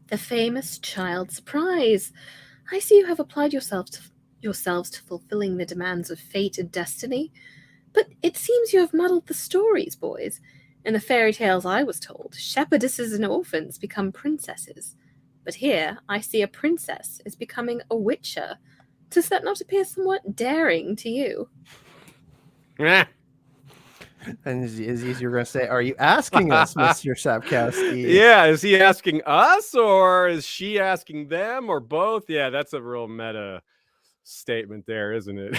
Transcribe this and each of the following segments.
The famous child surprise. I see you have applied yourselves to fulfilling the demands of fate and destiny. But it seems you have muddled the stories, boys. In the fairy tales I was told, shepherdesses and orphans become princesses. But here I see a princess is becoming a witcher. Does that not appear somewhat daring to you? And Aziz, you're going to say, are you asking us, Mr. Sapkowski? Yeah, is he asking us or is she asking them or both? Yeah, that's a real meta statement there, isn't it?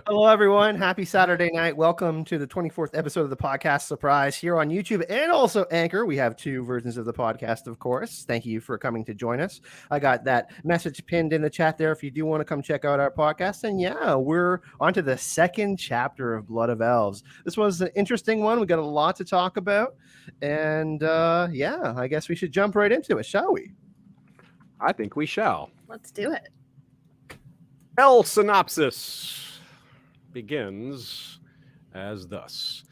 Hello, everyone. Happy Saturday night. Welcome to the 24th episode of the podcast Surprise here on YouTube and also Anchor. We have two versions of the podcast, of course. Thank you for coming to join us. I got that message pinned in the chat there if you do want to come check out our podcast. And yeah, we're on to the second chapter of Blood of Elves. This was an interesting one. We got a lot to talk about. And yeah, I guess we should jump right into it, shall we? I think we shall. Let's do it. Synopsis begins as thus.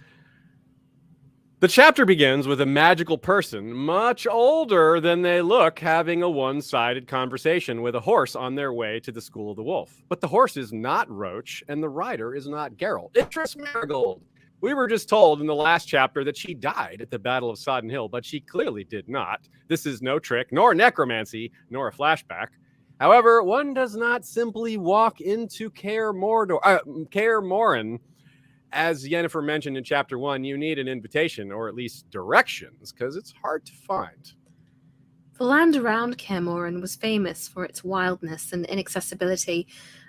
The chapter begins with a magical person, much older than they look, having a one-sided conversation with a horse on their way to the School of the Wolf. But the horse is not Roach, and the rider is not Geralt. It's Triss Marigold. We were just told in the last chapter that she died at the Battle of Sodden Hill, but she clearly did not. This is no trick, nor necromancy, nor a flashback. However, one does not simply walk into Kaer Morhen. As Yennefer mentioned in Chapter 1, you need an invitation, or at least directions, because it's hard to find. The land around Kaer Morhen was famous for its wildness and inaccessibility,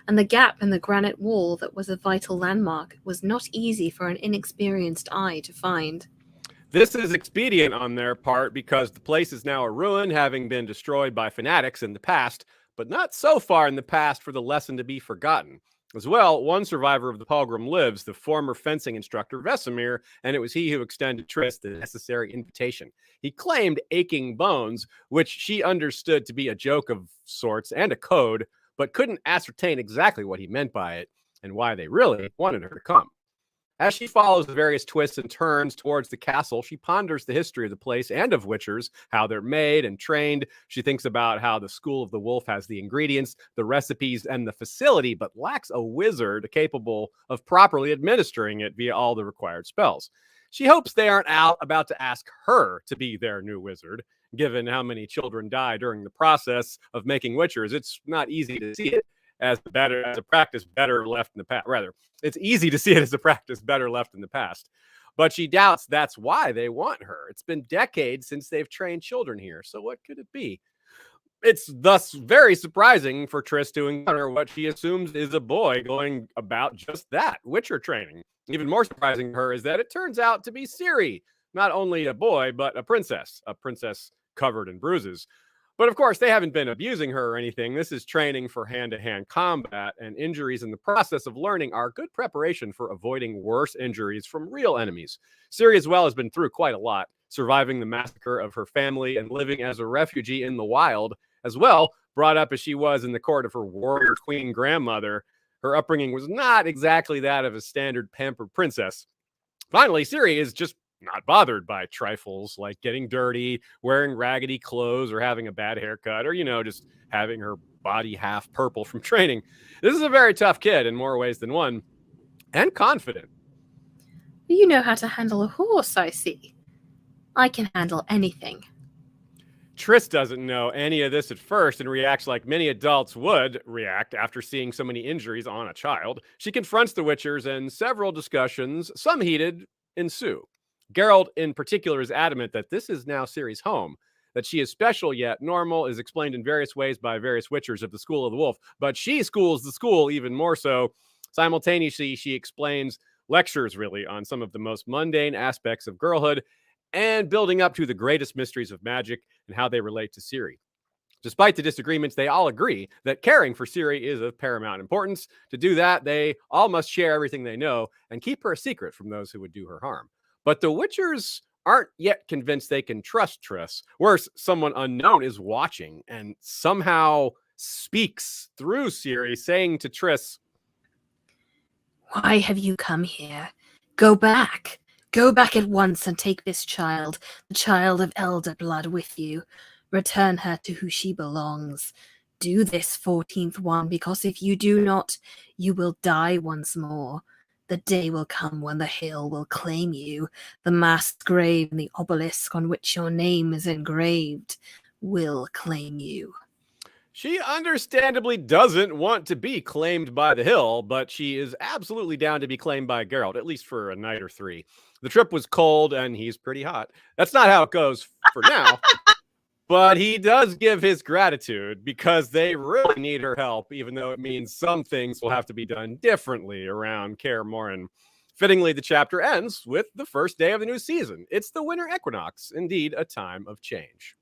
and the gap in the granite wall that was a vital landmark was not easy for an inexperienced eye to find. This is expedient on their part because the place is now a ruin, having been destroyed by fanatics in the past, but not so far in the past for the lesson to be forgotten. As well, one survivor of the pogrom lives, the former fencing instructor Vesemir, and it was he who extended Triss the necessary invitation. He claimed aching bones, which she understood to be a joke of sorts and a code, but couldn't ascertain exactly what he meant by it and why they really wanted her to come. As she follows the various twists and turns towards the castle, she ponders the history of the place and of witchers, how they're made and trained. She thinks about how the School of the Wolf has the ingredients, the recipes, and the facility, but lacks a wizard capable of properly administering it via all the required spells. She hopes they aren't about to ask her to be their new wizard. Given how many children die during the process of making witchers, it's not easy to see it as a practice better left in the past. Rather, it's easy to see it as a practice better left in the past. But she doubts that's why they want her. It's been decades since they've trained children here. So what could it be? It's thus very surprising for Triss to encounter what she assumes is a boy going about just that, Witcher training. Even more surprising to her is that it turns out to be Ciri, not only a boy, but a princess covered in bruises. But of course, they haven't been abusing her or anything. This is training for hand-to-hand combat, and injuries in the process of learning are good preparation for avoiding worse injuries from real enemies. Ciri as well has been through quite a lot, surviving the massacre of her family and living as a refugee in the wild. As well, brought up as she was in the court of her warrior queen grandmother, her upbringing was not exactly that of a standard pampered princess. Finally, Ciri is just not bothered by trifles like getting dirty, wearing raggedy clothes, or having a bad haircut, or, just having her body half purple from training. This is a very tough kid in more ways than one, and confident. You know how to handle a horse, I see. I can handle anything. Triss doesn't know any of this at first and reacts like many adults would react after seeing so many injuries on a child. She confronts the Witchers, and several discussions, some heated, ensue. Geralt, in particular, is adamant that this is now Ciri's home, that she is special yet normal, is explained in various ways by various Witchers of the School of the Wolf, but she schools the school even more so. Simultaneously, she explains lectures, really, on some of the most mundane aspects of girlhood and building up to the greatest mysteries of magic and how they relate to Ciri. Despite the disagreements, they all agree that caring for Ciri is of paramount importance. To do that, they all must share everything they know and keep her a secret from those who would do her harm. But the Witchers aren't yet convinced they can trust Triss. Worse, someone unknown is watching and somehow speaks through Ciri, saying to Triss, "Why have you come here? Go back. Go back at once and take this child, the child of elder blood, with you. Return her to who she belongs. Do this, 14th one, because if you do not, you will die once more. The day will come when the hill will claim you. The mass grave and the obelisk on which your name is engraved will claim you. She understandably doesn't want to be claimed by the hill, but she is absolutely down to be claimed by Geralt, at least for a night or 3. The trip was cold and he's pretty hot. That's not how it goes for now. But he does give his gratitude because they really need her help, even though it means some things will have to be done differently around Kaer Morhen. Fittingly, the chapter ends with the first day of the new season. It's the winter equinox, indeed a time of change.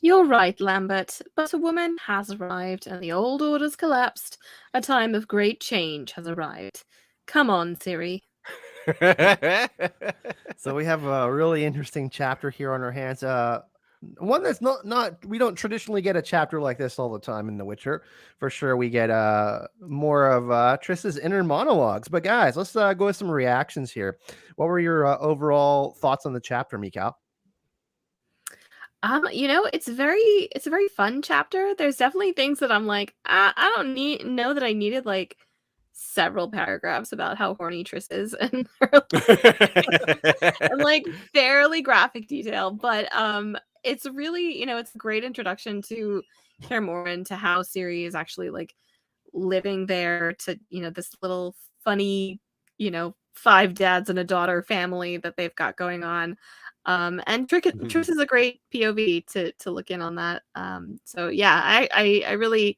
You're right, Lambert, but a woman has arrived and the old order's collapsed. A time of great change has arrived. Come on, Ciri. So we have a really interesting chapter here on our hands. One that's not we don't traditionally get a chapter like this all the time in The Witcher. For sure, we get more of Triss's inner monologues. But guys, let's go with some reactions here. What were your overall thoughts on the chapter, Michal? It's a very fun chapter. There's definitely things that I'm like, I don't know that I needed like several paragraphs about how horny Triss is and and like fairly graphic detail, but it's really, it's a great introduction to Kaer Morhen, to how Ciri is actually like living there, to this little funny 5 dads and a daughter family that they've got going on. And Triss is a great POV to look in on that. So yeah, I really,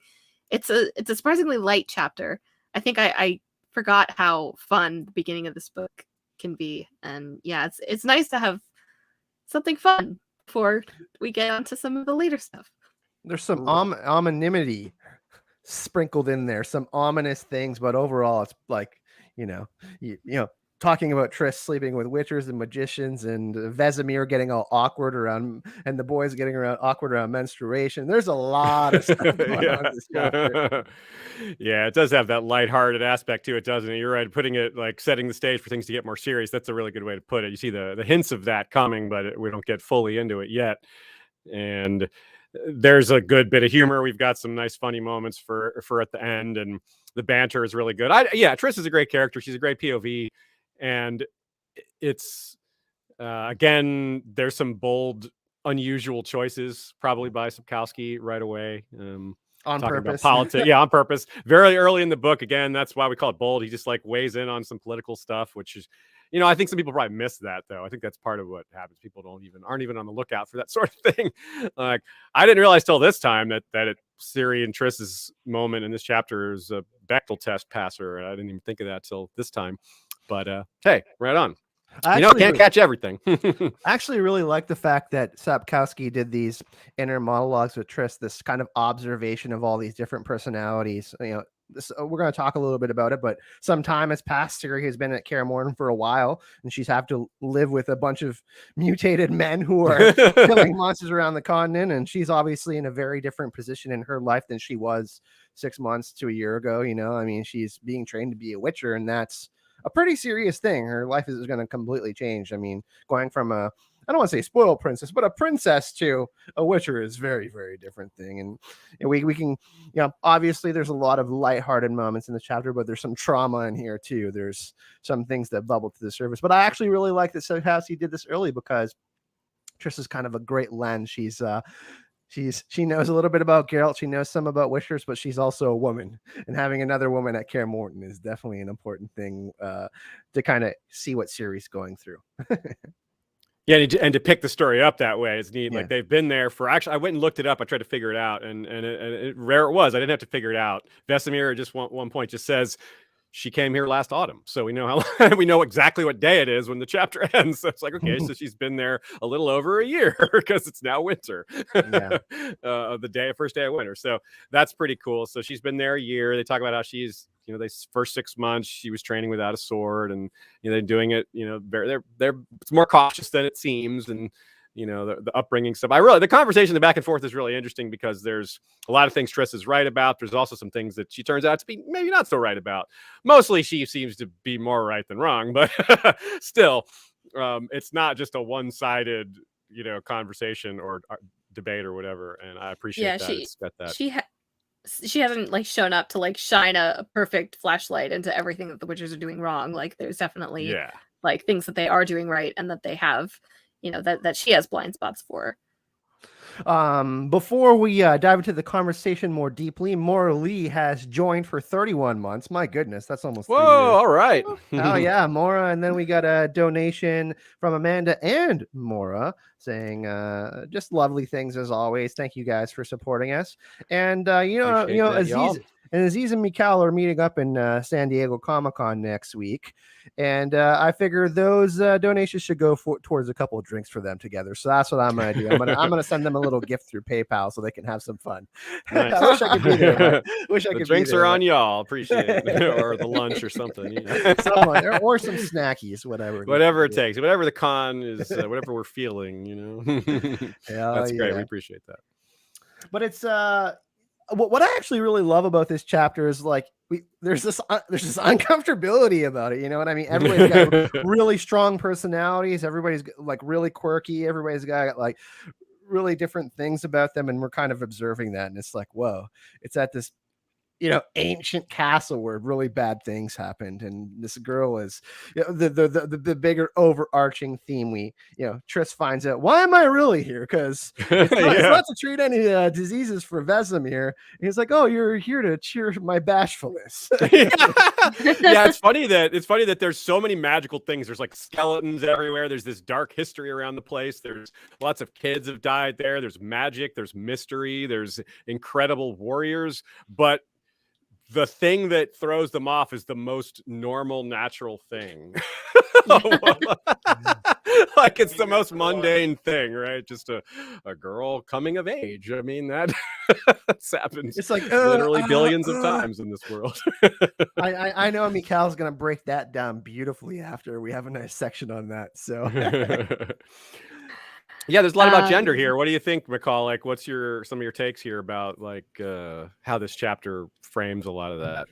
it's a surprisingly light chapter. I think I forgot how fun the beginning of this book can be, and yeah, it's nice to have something fun before we get onto some of the later stuff. There's some ominity sprinkled in there, some ominous things, but overall, it's like you talking about Triss sleeping with witchers and magicians, and Vesemir getting all awkward around, and the boys getting awkward around menstruation. There's a lot of stuff going on in this chapter. Yeah, it does have that lighthearted aspect to it, doesn't it? You're right. Putting it like setting the stage for things to get more serious. That's a really good way to put it. You see the hints of that coming, but we don't get fully into it yet. And there's a good bit of humor. We've got some nice funny moments for at the end, and the banter is really good. Triss is a great character. She's a great POV. And it's again, there's some bold, unusual choices probably by Sapkowski right away. On purpose. Politics. Yeah, on purpose. Very early in the book. Again, that's why we call it bold. He just like weighs in on some political stuff, which is, I think some people probably miss that though. I think that's part of what happens. People aren't even on the lookout for that sort of thing. Like, I didn't realize till this time that Ciri and Triss's moment in this chapter is a Bechdel test passer. I didn't even think of that till this time. But hey, right on. Can't catch everything. I actually really like the fact that Sapkowski did these inner monologues with Triss, this kind of observation of all these different personalities. We're going to talk a little bit about it, but some time has passed. Ciri has been at Kaer Morhen for a while, and she's have to live with a bunch of mutated men who are killing monsters around the continent. And she's obviously in a very different position in her life than she was 6 months to a year ago. She's being trained to be a Witcher, and that's a pretty serious thing. Her life is going to completely change. Going from I don't want to say spoiled princess, but a princess to a Witcher is very, very different thing. And we can, obviously there's a lot of lighthearted moments in the chapter, but there's some trauma in here too. There's some things that bubble to the surface. But I actually really like that Sapkowski did this early, because Triss is kind of a great lens. She knows a little bit about Geralt. She knows some about Witchers, but she's also a woman, and having another woman at Kaer Morhen is definitely an important thing to kind of see what Ciri's going through. Yeah, and to pick the story up that way is neat. Yeah. Like, they've been there for, actually, I went and looked it up. I tried to figure it out, and rare it was. I didn't have to figure it out. Vesemir at just one point just says she came here last autumn, so we know we know exactly what day it is when the chapter ends. So it's like, okay, so she's been there a little over a year because it's now winter. Yeah. The first day of winter. So that's pretty cool. So she's been there a year. They talk about how she's, they first 6 months she was training without a sword, and they're doing it. They're it's more cautious than it seems, and the upbringing stuff. The conversation, the back and forth is really interesting, because there's a lot of things Triss is right about. There's also some things that she turns out to be maybe not so right about. Mostly she seems to be more right than wrong, but still, it's not just a one-sided, conversation or debate or whatever, and I appreciate Yeah, that. It's got that. she hasn't like shown up to like shine a perfect flashlight into everything that the Witchers are doing wrong. Like there's definitely Yeah. like things that they are doing right and that they have, that she has blind spots for. Before we dive into the conversation more deeply, Maura Lee has joined for 31 months. My goodness, that's almost 3 Whoa, years. all right. Oh yeah, Maura. And then we got a donation from Amanda and Maura saying just lovely things as always. Thank you guys for supporting us. And Appreciate that, Aziz y'all. and Aziz and Michal are meeting up in San Diego Comic-Con next week. And I figure those donations should go towards a couple of drinks for them together. So that's what I'm gonna do. I'm gonna send them a little gift through PayPal so they can have some fun. Nice. I wish I could be there. But wish I The could. drinks be there, are on but... y'all. Appreciate it, or the lunch or something. Someone, or some snackies, whatever. Whatever it takes, whatever the con is, whatever we're feeling. That's great. We appreciate that. But it's what I actually really love about this chapter is like there's this uncomfortability about it. You know what I mean? Everybody's got really strong personalities. Everybody's like really quirky. Everybody's got like really different things about them, and we're kind of observing that. And it's like, whoa! It's at this ancient castle where really bad things happened, and this girl is the bigger overarching theme. Triss finds out, why am I really here? Because it's not to treat any diseases for Vesemir. And he's like, oh, you're here to cheer my bashfulness. Yeah, it's funny that there's so many magical things. There's like skeletons everywhere. There's this dark history around the place. There's lots of kids have died there. There's magic. There's mystery. There's incredible warriors, but the thing that throws them off is the most normal, natural thing. Like it's the most mundane thing, right? Just a girl coming of age. I mean, that's happens. It's like literally billions of times in this world. I know Michal's gonna break that down beautifully after we have a nice section on that. So yeah, there's a lot about gender here. What do you think, Michal? Like, what's some of your takes here about like how this chapter frames a lot of that?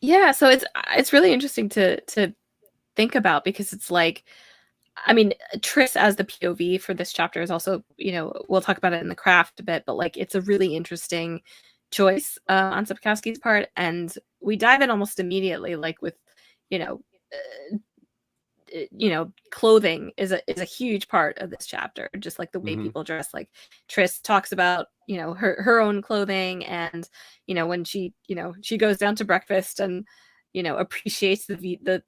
Yeah, so it's really interesting to think about, because it's like, I mean, Triss as the POV for this chapter is also, we'll talk about it in the craft a bit, but like it's a really interesting choice on Sapkowski's part, and we dive in almost immediately, like with, clothing is a huge part of this chapter, just like the way people dress. Like Triss talks about her own clothing, and when she goes down to breakfast and appreciates the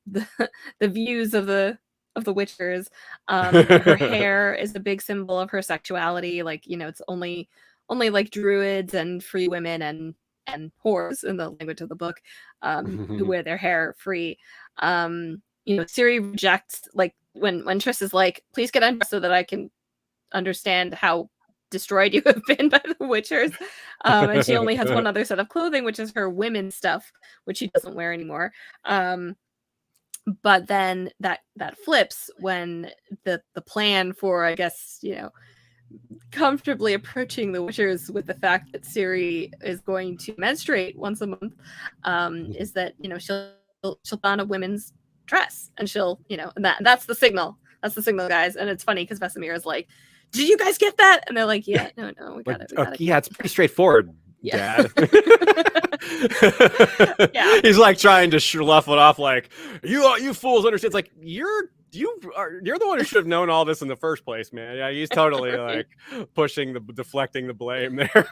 views of the Witchers. Her hair is a big symbol of her sexuality. Like it's only like druids and free women and whores, in the language of the book, who wear their hair free. Ciri rejects, like when Triss is like, please get undressed so that I can understand how destroyed you have been by the Witchers. And she only has one other set of clothing, which is her women's stuff, which she doesn't wear anymore. But then that flips when the plan for, I guess, comfortably approaching the Witchers with the fact that Ciri is going to menstruate once a month, is that she'll put on a women's dress, and she'll and that's the signal. That's the signal, guys. And it's funny because Vesemir is like, did you guys get that? And they're like, yeah, no, we got it. Yeah, it's pretty straightforward, Dad. Yeah. He's like trying to slough it off, like, you fools understand. It's like, you're the one who should have known all this in the first place, man. Yeah, he's totally like deflecting the blame there.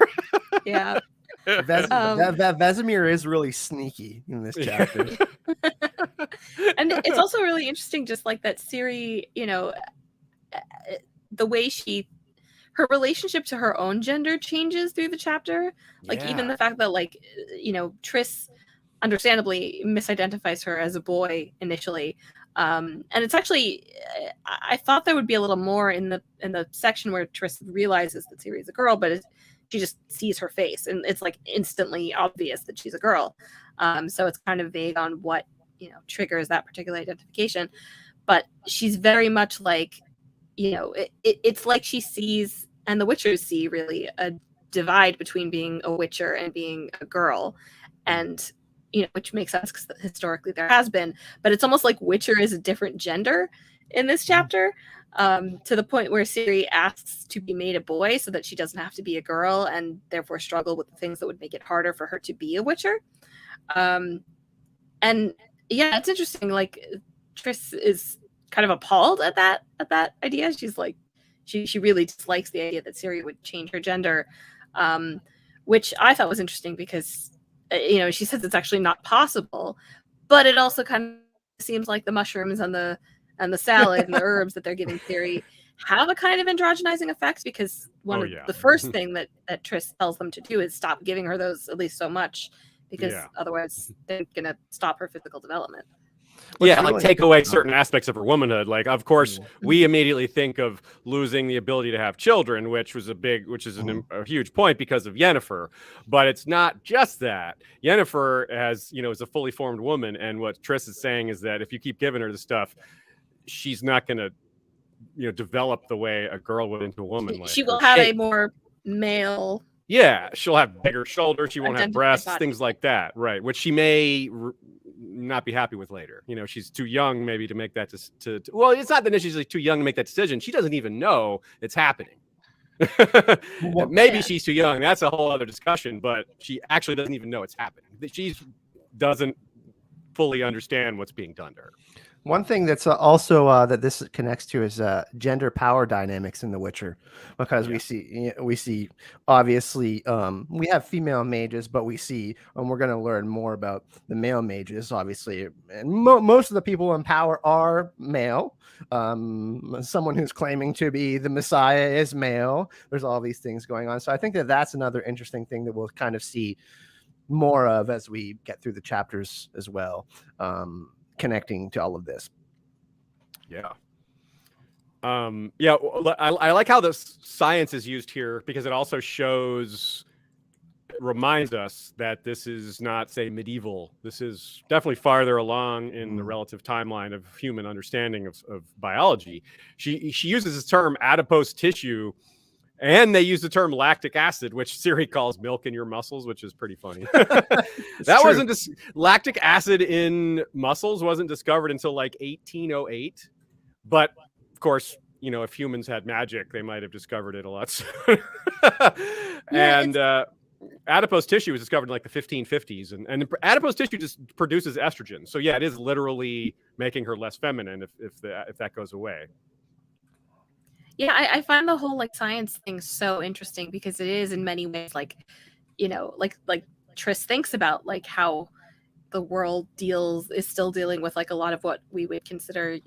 Yeah. Vesemir is really sneaky in this chapter. And it's also really interesting, just like that Ciri, the way her relationship to her own gender changes through the chapter. Like even the fact that like, Triss understandably misidentifies her as a boy initially. And it's actually, I thought there would be a little more in the section where Triss realizes that Ciri is a girl, but she just sees her face, and it's like instantly obvious that she's a girl. So it's kind of vague on what triggers that particular identification, but she's very much like, it's like she sees, and the Witchers see, really a divide between being a Witcher and being a girl, and which makes sense because historically there has been, but it's almost like Witcher is a different gender in this chapter. to the point where Ciri asks to be made a boy so that she doesn't have to be a girl and therefore struggle with the things that would make it harder for her to be a Witcher. And yeah, it's interesting. Like Triss is kind of appalled at that idea. She's like, she really dislikes the idea that Ciri would change her gender, which I thought was interesting because she says it's actually not possible, but it also kind of seems like the mushrooms and the salad and the herbs that they're giving Ciri have a kind of androgenizing effect, because the first thing that Triss tells them to do is stop giving her those at least so much, because otherwise they're gonna stop her physical development. Like take away certain aspects of her womanhood. Like, of course, we immediately think of losing the ability to have children, which is a huge point because of Yennefer. But it's not just that. Yennefer is a fully formed woman, and what Triss is saying is that if you keep giving her the stuff, she's not going to, develop the way a girl would into a woman. She will have a more male. Yeah, she'll have bigger shoulders. She won't have breasts, things like that, right? Which she may not be happy with later. She's too young maybe to make that. Well, it's not that she's too young to make that decision. She doesn't even know it's happening. Maybe she's too young. That's a whole other discussion. But she actually doesn't even know it's happening. She doesn't fully understand what's being done to her. One thing that's also that this connects to is gender power dynamics in The Witcher, because we see obviously we have female mages, but we see, and we're going to learn more about the male mages, obviously, and most of the people in power are male. Someone who's claiming to be the Messiah is male. There's all these things going on, so I think that that's another interesting thing that we'll kind of see more of as we get through the chapters as well. Connecting to all of this. I like how the science is used here, because it also reminds us that this is not, say, medieval. This is definitely farther along in the relative timeline of human understanding of biology. She uses this term adipose tissue, and they use the term lactic acid, which Ciri calls milk in your muscles, which is pretty funny. Lactic acid in muscles wasn't discovered until like 1808. But of course, if humans had magic, they might have discovered it a lot sooner. And adipose tissue was discovered in like the 1550s, and adipose tissue just produces estrogen. So yeah, it is literally making her less feminine if that goes away. Yeah, I find the whole science thing so interesting, because it is in many ways like Triss thinks about how the world is still dealing with a lot of what we would consider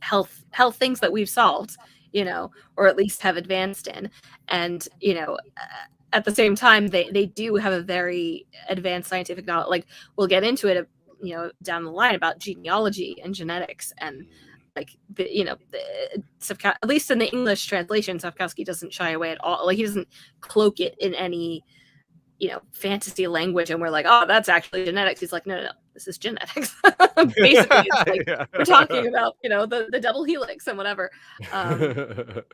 health things that we've solved, or at least have advanced in, and at the same time they do have a very advanced scientific knowledge. We'll get into it down the line about genealogy and genetics, and at least in the English translation, Sapkowski doesn't shy away at all. He doesn't cloak it in any, fantasy language, and we're like, oh, that's actually genetics. He's like, no, this is genetics. Basically, it's we're talking about, the double helix and whatever. But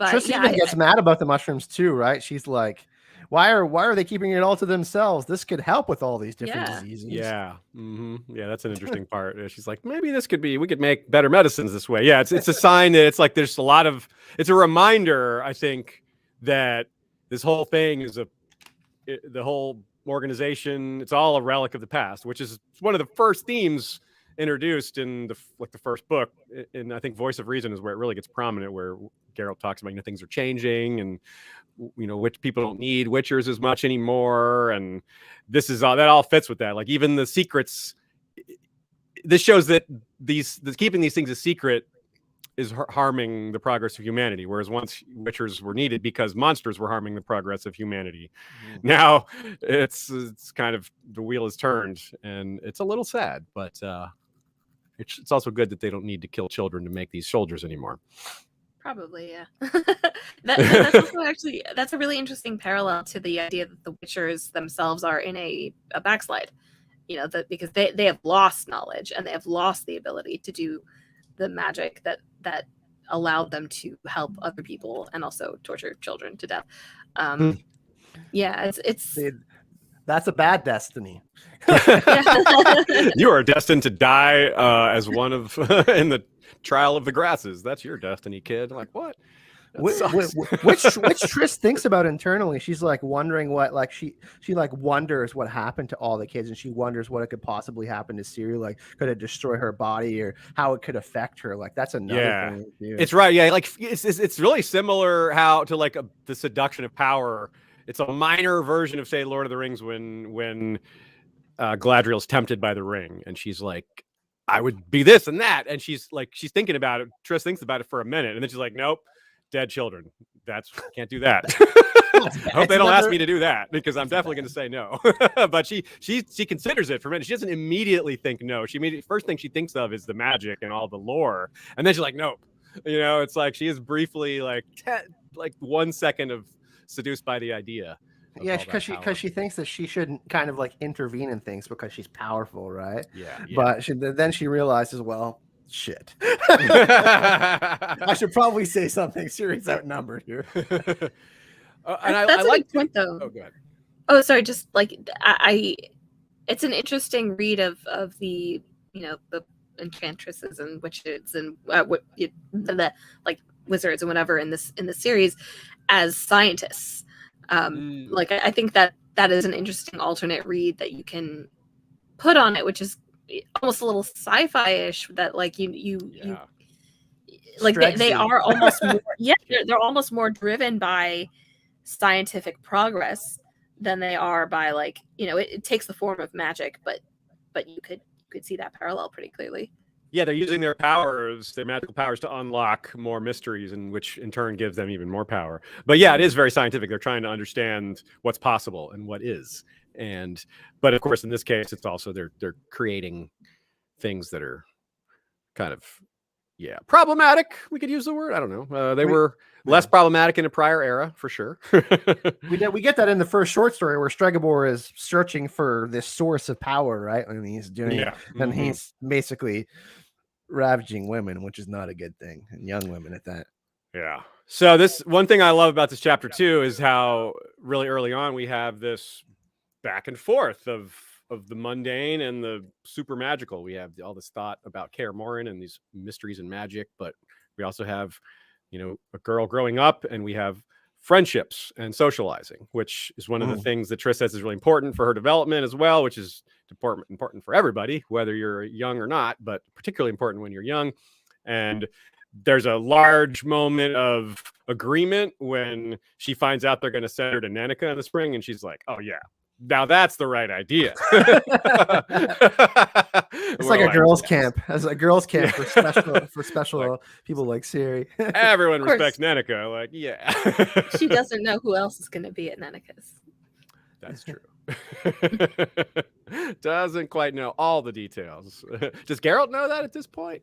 Triss even gets mad about the mushrooms too, right? She's like, why are they keeping it all to themselves? This could help with all these different diseases. Yeah. Yeah, that's an interesting part. She's like, maybe we could make better medicines this way. Yeah, it's a sign that it's there's it's a reminder, I think, that this whole thing is the whole organization, it's all a relic of the past, which is one of the first themes introduced in the first book. And I think Voice of Reason is where it really gets prominent, where Geralt talks about things are changing, and which people don't need Witchers as much anymore, and this is all that all fits with that. Even the secrets, this shows that keeping these things a secret is harming the progress of humanity, whereas once Witchers were needed because monsters were harming the progress of humanity. Now it's kind of, the wheel is turned, and it's a little sad, but it's also good that they don't need to kill children to make these soldiers anymore. Probably, yeah. That's also actually, that's a really interesting parallel to the idea that the Witchers themselves are in a backslide, because they have lost knowledge, and they have lost the ability to do the magic that allowed them to help other people and also torture children to death. Yeah, it's that's a bad destiny. You are destined to die as one of in the trial of the grasses. That's your destiny, kid. I'm like, what? Which Triss thinks about internally. She's like wondering what, like she like wonders what happened to all the kids, and she wonders what it could possibly happen to Ciri. Like, could it destroy her body, or how it could affect her? Like, that's another thing. It's right. Yeah, like it's really similar how to like the seduction of power. It's a minor version of, say, Lord of the Rings when Galadriel's tempted by the ring, and she's like, I would be this and that, and she's thinking about it. Triss thinks about it for a minute, and then she's like, nope. Dead children. Can't do that. I hope they don't ask me to do that, because I'm definitely going to say no. But she considers it for a minute. She doesn't immediately think no. First thing she thinks of is the magic and all the lore, and then she's like, nope. It's like she is briefly like 1 second of seduced by the idea. Yeah, because she thinks that she shouldn't kind of like intervene in things because she's powerful, right? Yeah. But then she realizes, well, shit. I should probably say something. Ciri's outnumbered here. That's a good point, though. Oh, go ahead. Oh, sorry. Just like it's an interesting read of the the enchantresses and witches and the like wizards and whatever in this series as scientists. Like I think that is an interesting alternate read that you can put on it, which is almost a little sci-fi-ish, that like you like they are almost more, they're almost more driven by scientific progress than they are by like it takes the form of magic, but you could see that parallel pretty clearly. Yeah, they're using their magical powers, to unlock more mysteries, and which in turn gives them even more power. But yeah, it is very scientific. They're trying to understand what's possible and what is. But of course, in this case, it's also they're creating things that are kind of problematic. We could use the word. I don't know. They were less problematic in a prior era, for sure. we get that in the first short story where Stregobor is searching for this source of power, right? And he's doing it, and he's basically ravaging women, which is not a good thing, and young women at that. Yeah. So this one thing I love about this chapter too is how really early on we have this back and forth of the mundane and the super magical. We have all this thought about Kaer Morhen and these mysteries and magic, but we also have, a girl growing up, and we have friendships and socializing, which is one of the things that Triss says is really important for her development as well, which is important for everybody, whether you're young or not, but particularly important when you're young. And there's a large moment of agreement when she finds out they're going to send her to Nanica in the spring, and she's like, oh yeah, now that's the right idea. It's like a girls' camp. As a girls' camp for special people like Ciri. Everyone respects Nanica. Like, yeah. She doesn't know who else is going to be at Nanica's. That's true. Doesn't quite know all the details. Does Geralt know that at this point?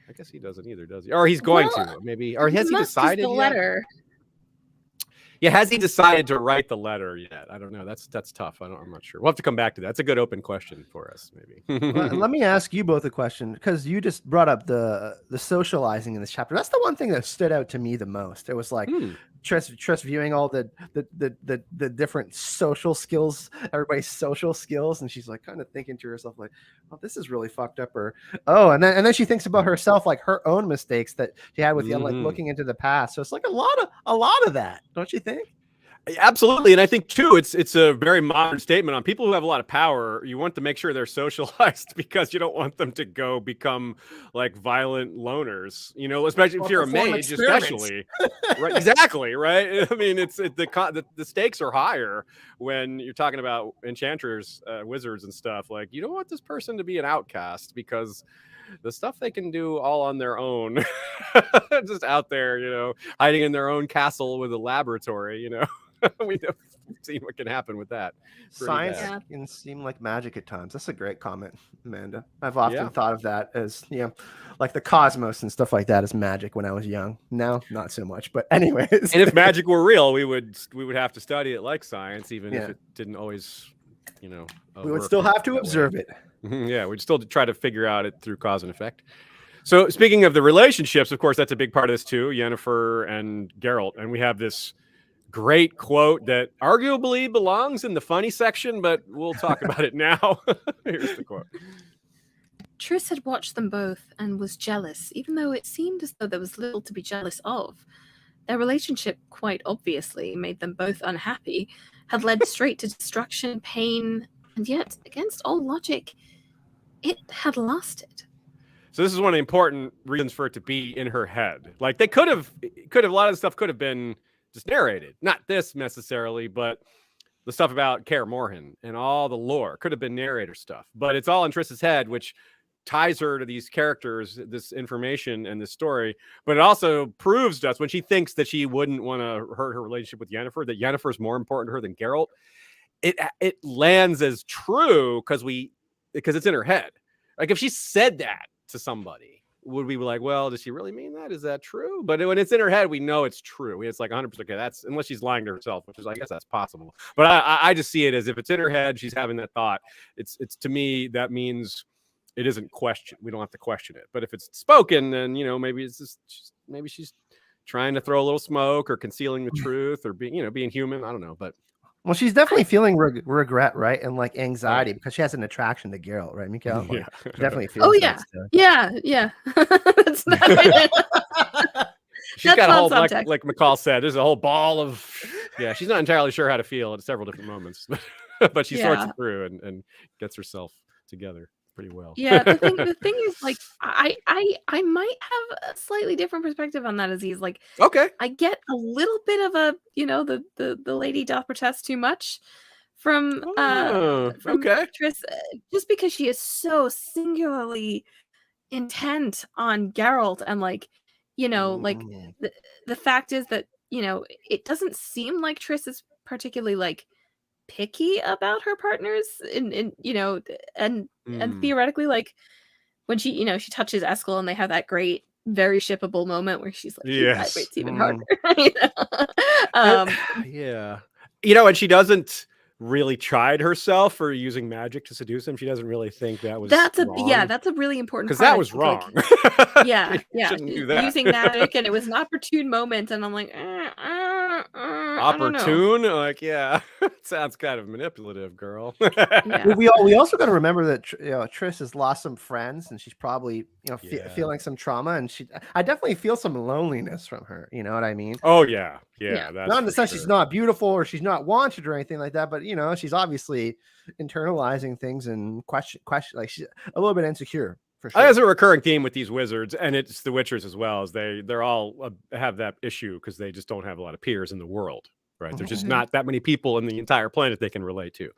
I guess he doesn't either, does he? Or he's going to, maybe. Or has he decided the letter. Yeah, has he decided to write the letter yet? I don't know. That's tough. I'm not sure. We'll have to come back to that. That's a good open question for us, maybe. Let me ask you both a question, because you just brought up the socializing in this chapter. That's the one thing that stood out to me the most. It was like Triss viewing all the different social skills, everybody's social skills, and she's like kind of thinking to herself like, oh, this is really fucked up, or and then she thinks about herself, like her own mistakes that she had with like looking into the past. So it's like a lot of that, don't you think? Absolutely. And I think too, it's a very modern statement on people who have a lot of power. You want to make sure they're socialized, because you don't want them to go become like violent loners, especially if you're a mage, especially. Right. Exactly. Right. I mean, the stakes are higher when you're talking about enchanters, wizards and stuff. Like, you don't want this person to be an outcast, because the stuff they can do all on their own, just out there, hiding in their own castle with a laboratory, we've seen what can happen with that. Science can seem like magic at times. That's a great comment, Amanda. I've often thought of that as, like the cosmos and stuff like that as magic when I was young. Now, not so much, but anyways. And if magic were real, we would have to study it like science, even if it didn't always, we would still have to observe it. Yeah, we'd still try to figure out it through cause and effect. So speaking of the relationships, of course, that's a big part of this too, Yennefer and Geralt. And we have this great quote that arguably belongs in the funny section, but we'll talk about it now. Here's the quote. Triss had watched them both and was jealous, even though it seemed as though there was little to be jealous of. Their relationship, quite obviously, made them both unhappy, had led straight to destruction, pain, and yet, against all logic, it had lasted. So this is one of the important reasons for it to be in her head. Like they could have a lot of stuff could have been just narrated. Not this necessarily, but the stuff about Kaer Morhen and all the lore could have been narrator stuff. But it's all in Triss's head, which ties her to these characters, this information and this story. But it also proves to us when she thinks that she wouldn't want to hurt her relationship with Yennefer, that Yennefer is more important to her than Geralt. It lands as true because it's in her head. Like if she said that to somebody, would we be like, well, does she really mean that? Is that true? But when it's in her head, we know it's true. It's like 100%. Okay, that's unless she's lying to herself, which is, I guess that's possible. But I just see it as if it's in her head, she's having that thought. It's to me, that means it isn't questioned. We don't have to question it. But if it's spoken, then, maybe it's just, maybe she's trying to throw a little smoke or concealing the truth or being human. I don't know. But well, she's definitely feeling regret, right? And like anxiety because she has an attraction to Geralt, right, Michal? Like, Yeah. she definitely feels Oh, yeah. that stuff. Yeah. That's not She's got a whole, subtext. like Michal said, there's a whole ball of, she's not entirely sure how to feel at several different moments, but she sorts it through and gets herself together pretty well. Yeah, the thing is, like, I might have a slightly different perspective on that, Aziz. Like, Okay. I get a little bit of a, the lady doth protest too much from okay. Triss, just because she is so singularly intent on Geralt, and like, like the fact is that it doesn't seem like Triss is particularly like picky about her partners, and theoretically, like when she she touches Eskel and they have that great, very shippable moment where she's like, he vibrates even harder. Yeah, and she doesn't really chide herself for using magic to seduce him. She doesn't really think that was that's a wrong. really important because part. that was wrong. Like, yeah, shouldn't do that. Using magic, and it was an opportune moment, and I'm like, opportune, like, it sounds kind of manipulative, girl. Yeah. We also got to remember that Triss has lost some friends, and she's probably feeling some trauma, and I definitely feel some loneliness from her. You know what I mean? Oh yeah. That's not in the sense she's not beautiful or she's not wanted or anything like that, but she's obviously internalizing things and question, like she's a little bit insecure. For sure. As a recurring theme with these wizards, and it's the Witchers as well, as they're all have that issue because they just don't have a lot of peers in the world, right? There's just not that many people in the entire planet they can relate to.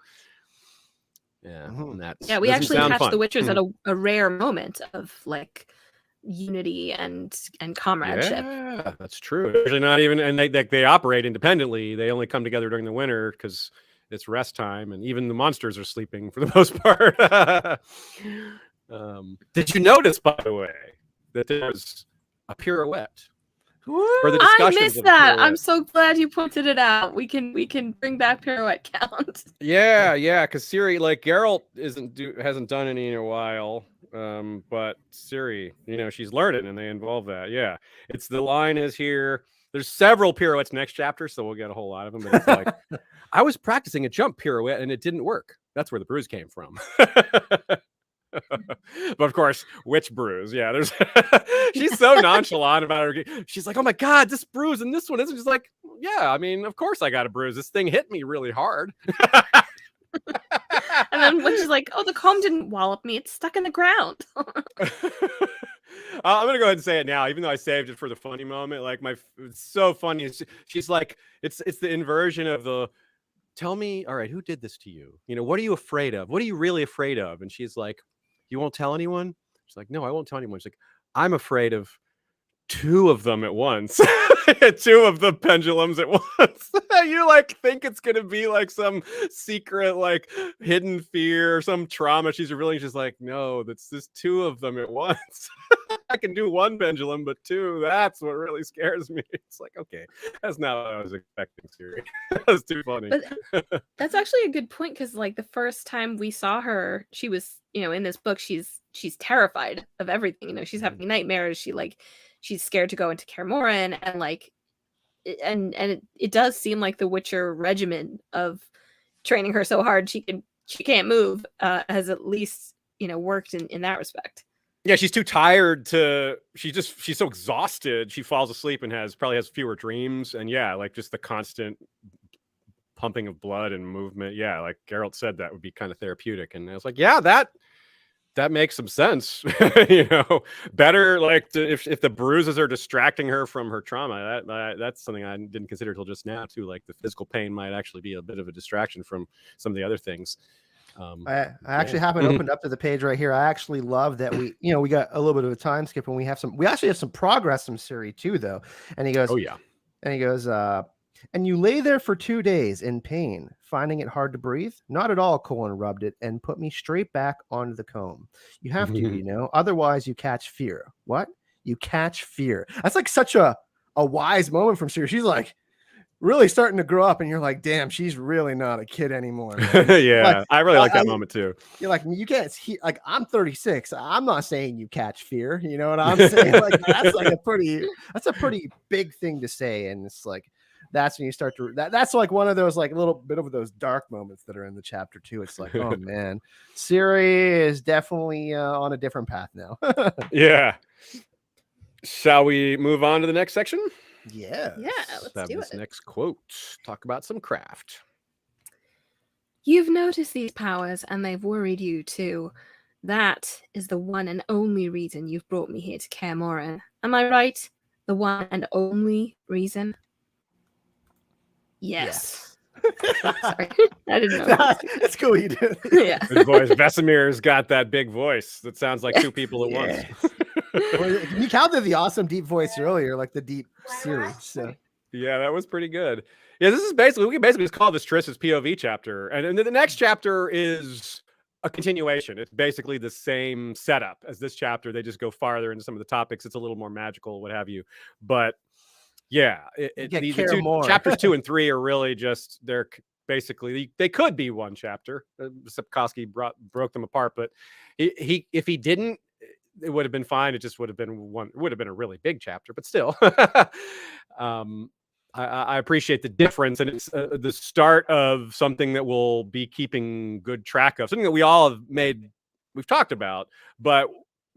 Yeah, and we actually catch fun. the Witchers at a rare moment of like unity and comradeship. Yeah, that's true. Usually not even, and they operate independently. They only come together during the winter because it's rest time, and even the monsters are sleeping for the most part. Did you notice, by the way, that there's a pirouette? For the I missed that. I'm so glad you pointed it out. We can bring back pirouette count. Yeah, because Ciri, like Geralt, hasn't done any in a while. But Ciri, she's learning, and they involve that. Yeah, it's the line is here. There's several pirouettes next chapter, so we'll get a whole lot of them. But it's like, I was practicing a jump pirouette, and it didn't work. That's where the bruise came from. But of course, which bruise? Yeah, there's. She's so nonchalant about her. She's like, "Oh my god, this bruise and this one isn't." She's like, "Yeah, I mean, of course I got a bruise. This thing hit me really hard." And then when she's like, "Oh, the comb didn't wallop me; it's stuck in the ground." I'm gonna go ahead and say it now, even though I saved it for the funny moment. Like it's so funny. She's like, it's the inversion of the. Tell me, all right, who did this to you? What are you afraid of? What are you really afraid of? And she's like, you won't tell anyone? She's like, no, I won't tell anyone. She's like, I'm afraid of two of them at once. Two of the pendulums at once. You like think it's gonna be like some secret, like hidden fear or some trauma she's revealing. She's like, no, that's just two of them at once. I can do one pendulum, but two, that's what really scares me. It's like, okay, that's not what I was expecting, Ciri. That was too funny. But that's actually a good point, because like the first time we saw her, she was, in this book, she's terrified of everything. She's having nightmares. She's scared to go into Kaer Morhen, and like, and it does seem like the Witcher regimen of training her so hard she can't move has at least worked in that respect. Yeah, she's too tired to. She's so exhausted. She falls asleep and probably has fewer dreams. And yeah, like just the constant pumping of blood and movement. Yeah, like Geralt said, that would be kind of therapeutic. And I was like, yeah, that makes some sense. Better like if the bruises are distracting her from her trauma. That's something I didn't consider till just now too. Like the physical pain might actually be a bit of a distraction from some of the other things. I actually haven't opened up to the page right here. I actually love that we got a little bit of a time skip, and we actually have some progress from Ciri too, though. And he goes, oh yeah, and he goes, and you lay there for 2 days in pain, finding it hard to breathe. Not at all. Colin rubbed it and put me straight back onto the comb. You have to, otherwise you catch fear. What? You catch fear. That's like such a wise moment from Ciri. She's like really starting to grow up, and you're like, damn, she's really not a kid anymore. Yeah, like, I really like that moment too. You're like, you can't like, I'm 36. I'm not saying you catch fear. You know what I'm saying? Like that's a pretty big thing to say. And it's like, that's when you start to that's like one of those like little bit of those dark moments that are in the chapter too. It's like, oh man, Ciri is definitely on a different path now. Yeah. Shall we move on to the next section? Yeah. Let's do it. Next quote. Talk about some craft. You've noticed these powers, and they've worried you too. That is the one and only reason you've brought me here to Kaer Morhen. Am I right? The one and only reason? Yes. Sorry, I didn't know. It's cool you did. Yeah. His voice. Vesemir's got that big voice that sounds like two people at once. Michal did the awesome deep voice earlier, like the deep Ciri. So yeah, that was pretty good. Yeah, this is basically, we can basically just call this Triss's POV chapter, and the next chapter is a continuation. It's basically the same setup as this chapter. They just go farther into some of the topics. It's a little more magical, what have you. But yeah, chapters 2 and 3 are really just, they're basically, they could be one chapter. Sapkowski broke them apart, but he if he didn't, it would have been fine. It just would have been a really big chapter, but still. I appreciate the difference, and it's the start of something that we'll be keeping good track of, something that we all have we've talked about, but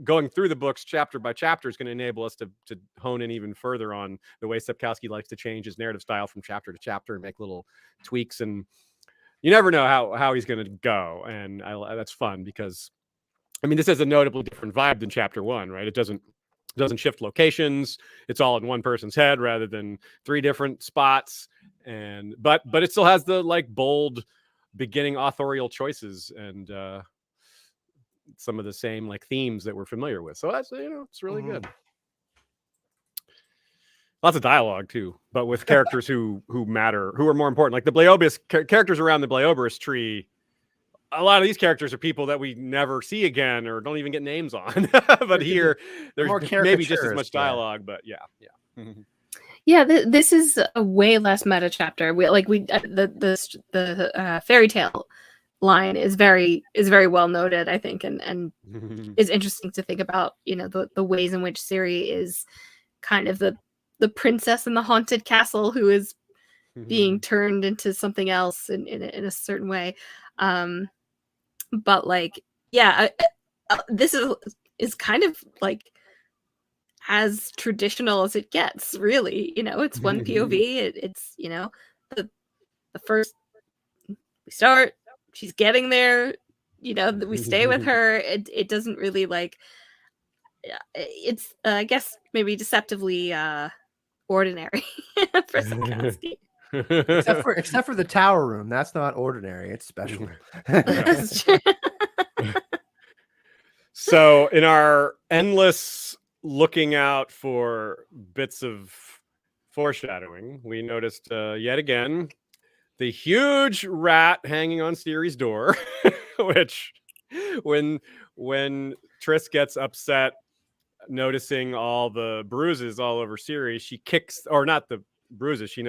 going through the books chapter by chapter is going to enable us to hone in even further on the way Sapkowski likes to change his narrative style from chapter to chapter and make little tweaks. And you never know how he's going to go. And that's fun because, I mean, this has a notably different vibe than chapter 1, right? It doesn't shift locations. It's all in one person's head rather than 3 different spots. And but it still has the like bold beginning authorial choices and some of the same like themes that we're familiar with. So that's, it's really good. Lots of dialogue too, but with characters who matter, who are more important. Like the Bleobeus characters around the Bleobeus tree. A lot of these characters are people that we never see again or don't even get names on. But here, there's maybe just as much dialogue. But yeah. Yeah, this is a way less meta chapter. The fairy tale line is very well noted, I think, and is interesting to think about. The ways in which Ciri is kind of the princess in the haunted castle who is being turned into something else in a certain way. But like, yeah, this is kind of like as traditional as it gets, really. It's one POV. It's the first we start, she's getting there, we stay with her. It doesn't really like, it's I guess maybe deceptively ordinary for Sapkowski. except for the tower room. That's not ordinary. It's special. That's true. So in our endless looking out for bits of foreshadowing, we noticed yet again the huge rat hanging on Ciri's door, which when Triss gets upset noticing all the bruises all over Ciri, she kicks, or not the bruises, she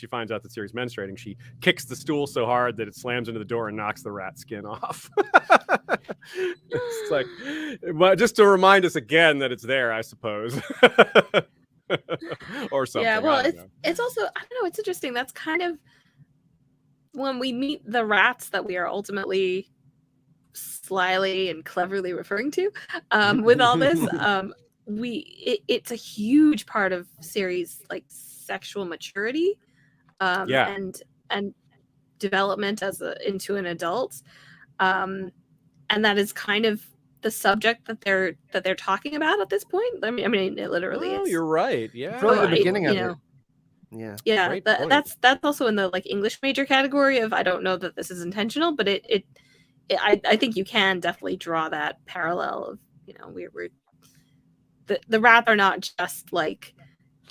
finds out that Ciri's menstruating. She kicks the stool so hard that it slams into the door and knocks the rat skin off. It's like, just to remind us again that it's there, I suppose. Or something. Yeah, well, it's also, I don't know, it's interesting. That's kind of when we meet the rats that we are ultimately slyly and cleverly referring to with all this. It's a huge part of Ciri's like sexual maturity and development into an adult, and that is kind of the subject that they're talking about at this point. I mean, it literally is. You're right. Yeah, It's really the beginning of it. Yeah, that's also in the like English major category of I don't know that this is intentional, but I think you can definitely draw that parallel of, you know, we're the rats are not just like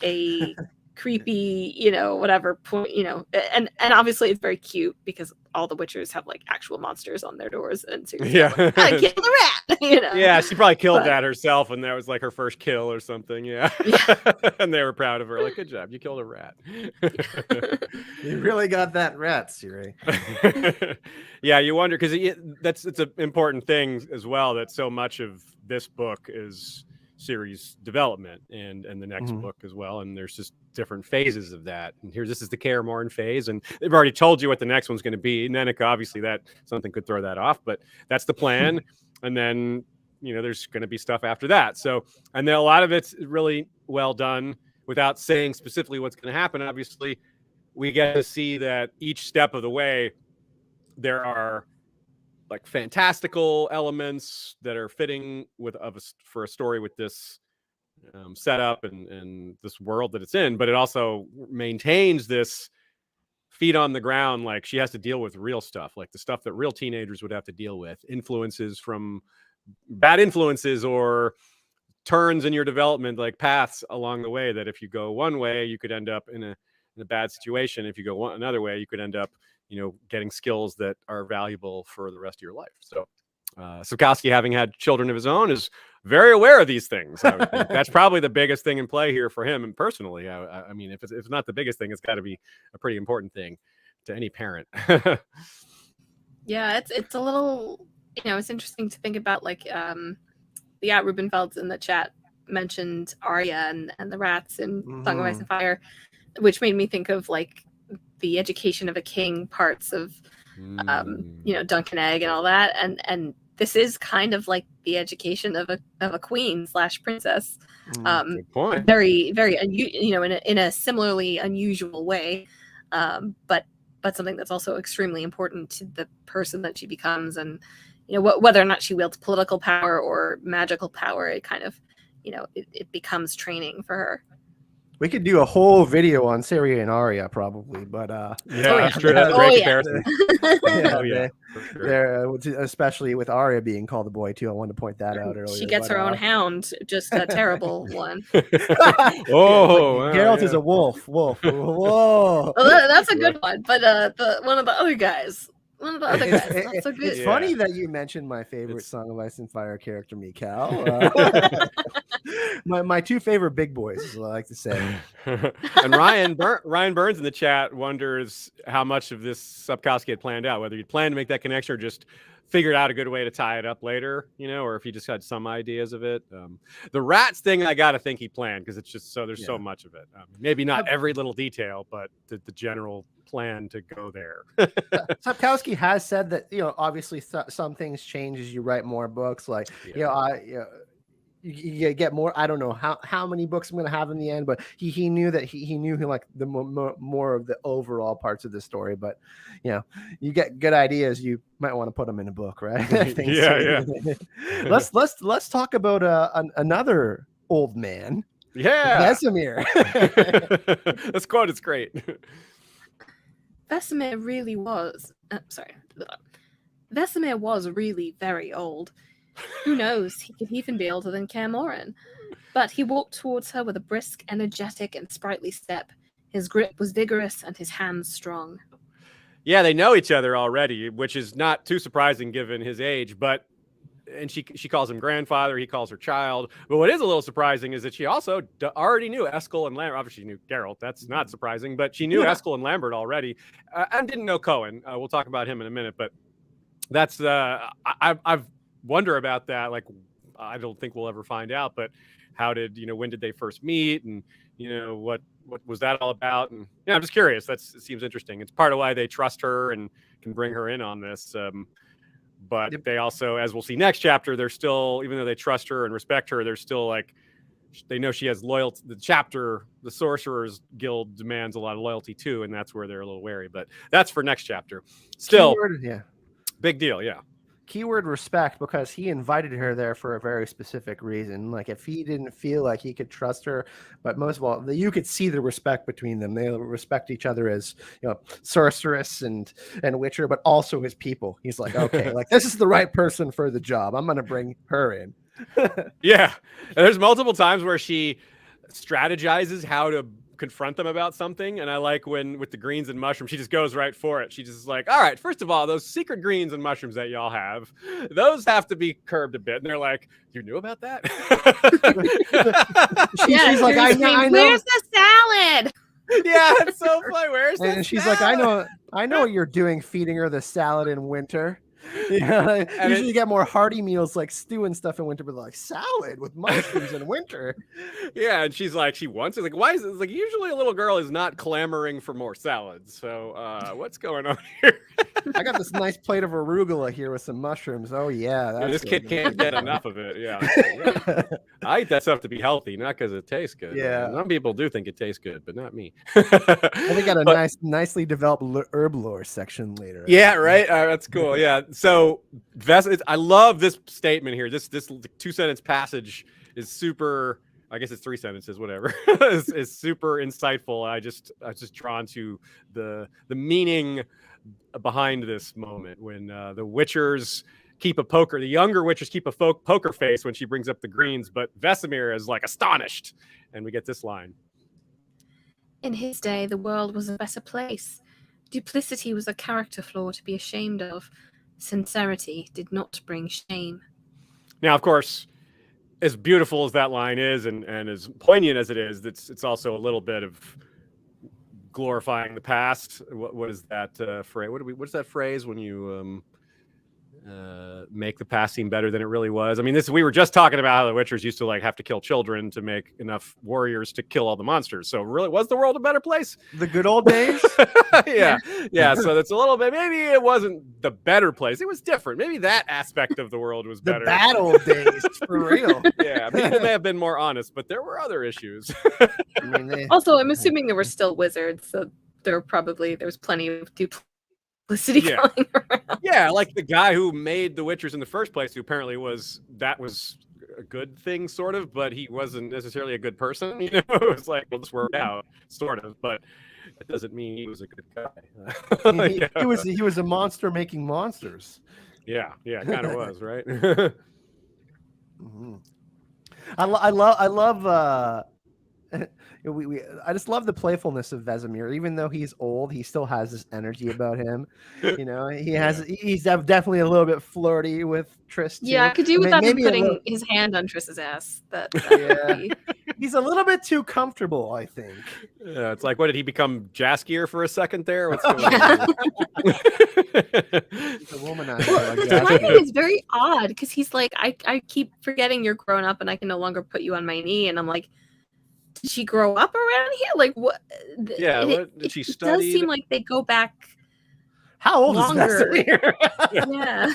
a creepy, you know, whatever point, you know, and obviously it's very cute because all the Witchers have like actual monsters on their doors, and so like, I killed the rat, you know. Yeah, she probably killed that herself, and that was like her first kill or something. Yeah. And they were proud of her, like, good job, you killed a rat. You really got that rat, Ciri. Yeah, you wonder, because it's an important thing as well, that so much of this book is Ciri's development and the next book as well, and there's just different phases of that. And this is the Kaer Morhen phase, and they've already told you what the next one's going to be. Nenica, obviously, that something could throw that off, but that's the plan. And then, you know, there's going to be stuff after that. So, and then a lot of it's really well done without saying specifically what's going to happen. Obviously, we get to see that each step of the way there are like fantastical elements that are fitting for a story with this setup and this world that it's in, but it also maintains this feet on the ground. Like, she has to deal with real stuff, like the stuff that real teenagers would have to deal with, influences from bad influences or turns in your development, like paths along the way, that if you go one way, you could end up in a bad situation. If you go another way, you could end up, you know, getting skills that are valuable for the rest of your life. So Sapkowski, having had children of his own, is very aware of these things. I would think that's probably the biggest thing in play here for him. And personally, I mean, if it's not the biggest thing, it's got to be a pretty important thing to any parent. Yeah, it's a little, you know, it's interesting to think about, like, the Rubenfelds in the chat mentioned Arya and the rats in Song of Ice and Fire, which made me think of like the Education of a King parts of you know, Duncan Egg and all that, and this is kind of like the education of a queen / princess. Good point. Very you know, in a similarly unusual way, but something that's also extremely important to the person that she becomes, and you know, whether or not she wields political power or magical power, it kind of, you know, it becomes training for her. We could do a whole video on Ciri and Arya, probably, but that's true. That's a great comparison. They're especially with Arya being called a boy too. I wanted to point that out earlier. She gets her own hound, just a terrible one. Geralt is a wolf. Whoa! Well, that's a good one, but one of the other guys. Not so good. It's funny that you mentioned my favorite Song of Ice and Fire character, Michal. My two favorite big boys, is what I like to say. And Ryan Burns in the chat wonders how much of this Sapkowski had planned out, whether he'd planned to make that connection or just figured out a good way to tie it up later, you know, or if he just had some ideas of it. The rats thing, I got to think he planned, because it's just there's so much of it. Maybe not every little detail, but the general plan to go there. Sapkowski has said that, you know, obviously some things change as you write more books. Like, you know, you get more. I don't know how many books I'm going to have in the end, but he knew that he knew like the more of the overall parts of the story. But you know, you get good ideas, you might want to put them in a book, right? Yeah. Let's talk about another old man. Yeah, Vesemir. This quote is great. Vesemir really was. Vesemir was really very old. Who knows? He could even be older than Kaer Morhen. But he walked towards her with a brisk, energetic, and sprightly step. His grip was vigorous and his hands strong. Yeah, they know each other already, which is not too surprising given his age. And she calls him grandfather. He calls her child. But what is a little surprising is that she also already knew Eskel and Lambert. Obviously, she knew Geralt. That's not surprising. But she knew Eskel and Lambert already, and didn't know Cohen. We'll talk about him in a minute. But that's I've wonder about that. Like, I don't think we'll ever find out. But when did they first meet? And what was that all about? And I'm just curious. It seems interesting. It's part of why they trust her and can bring her in on this. But they also, as we'll see next chapter, they're still, even though they trust her and respect her, they're still like, they know she has loyalty. The Sorcerers Guild demands a lot of loyalty too, and that's where they're a little wary. But that's for next chapter. Still, big deal, yeah. Keyword respect, because he invited her there for a very specific reason. Like, if he didn't feel like he could trust her, but most of all, you could see the respect between them. They respect each other as, sorceress and witcher, but also as people. He's like, okay, like, this is the right person for the job. I'm going to bring her in. Yeah. And there's multiple times where she strategizes how to confront them about something, and I like when with the greens and mushrooms she just goes right for it. She just is like, all right, first of all, those secret greens and mushrooms that y'all have, those have to be curbed a bit. And they're like, you knew about that? She's like, I know. Where's the salad? Yeah, it's so funny. Where's the and she's salad? like, I know what you're doing, feeding her the salad in winter. Yeah, usually you get more hearty meals like stew and stuff in winter, but like salad with mushrooms in winter. Yeah, and she's like, she wants it. Like, why is it? It's like, usually a little girl is not clamoring for more salads. So what's going on here? I got this nice plate of arugula here with some mushrooms. Oh yeah, that's this kid can't get enough of it. Yeah. I eat that stuff to be healthy, not because it tastes good. Yeah, some people do think it tastes good, but not me. Well, we got a nicely developed herb lore section later. Yeah, right. That's cool. Yeah. So I love this statement here. This 2-sentence passage is super. I guess it's 3 sentences, whatever. is super insightful. I was just drawn to the meaning behind this moment when the Witchers keep the younger Witchers keep a poker face when she brings up the greens, but Vesemir is like astonished, and we get this line. In his day, the world was a better place. Duplicity was a character flaw to be ashamed of. Sincerity did not bring shame. Now, of course, as beautiful as that line is, and as poignant as it is, it's also a little bit of glorifying the past. What is that phrase? What's that phrase when you make the past seem better than it really was? I mean, we were just talking about how the Witchers used to like have to kill children to make enough warriors to kill all the monsters. So really, was the world a better place? The good old days? Yeah. So that's a little bit, maybe it wasn't the better place. It was different. Maybe that aspect of the world was better. The bad old days, for real. Yeah, people may have been more honest, but there were other issues. Also, I'm assuming there were still wizards, so there was plenty of duplicity going around. Yeah, like the guy who made the Witchers in the first place, who apparently was a good thing, sort of, but he wasn't necessarily a good person. It was like, well, this worked out, sort of, but it doesn't mean he was a good guy. He was a monster making monsters. Yeah, kind of was, right? Mm-hmm. I love. I just love the playfulness of Vesemir. Even though he's old, he still has this energy about him. He's definitely a little bit flirty with Triss too. Yeah, I could do without him putting his hand on Triss's ass. He's a little bit too comfortable, I think. Yeah, it's like, what did he become, Jaskier for a second there? What's going on? He's a womanizer. The timing is very odd because he's like, I keep forgetting you're grown up and I can no longer put you on my knee, and I'm like, did she grow up around here? Like, what? Yeah, did she study? It does seem like they go back. How old longer. is Vesemir? Yeah.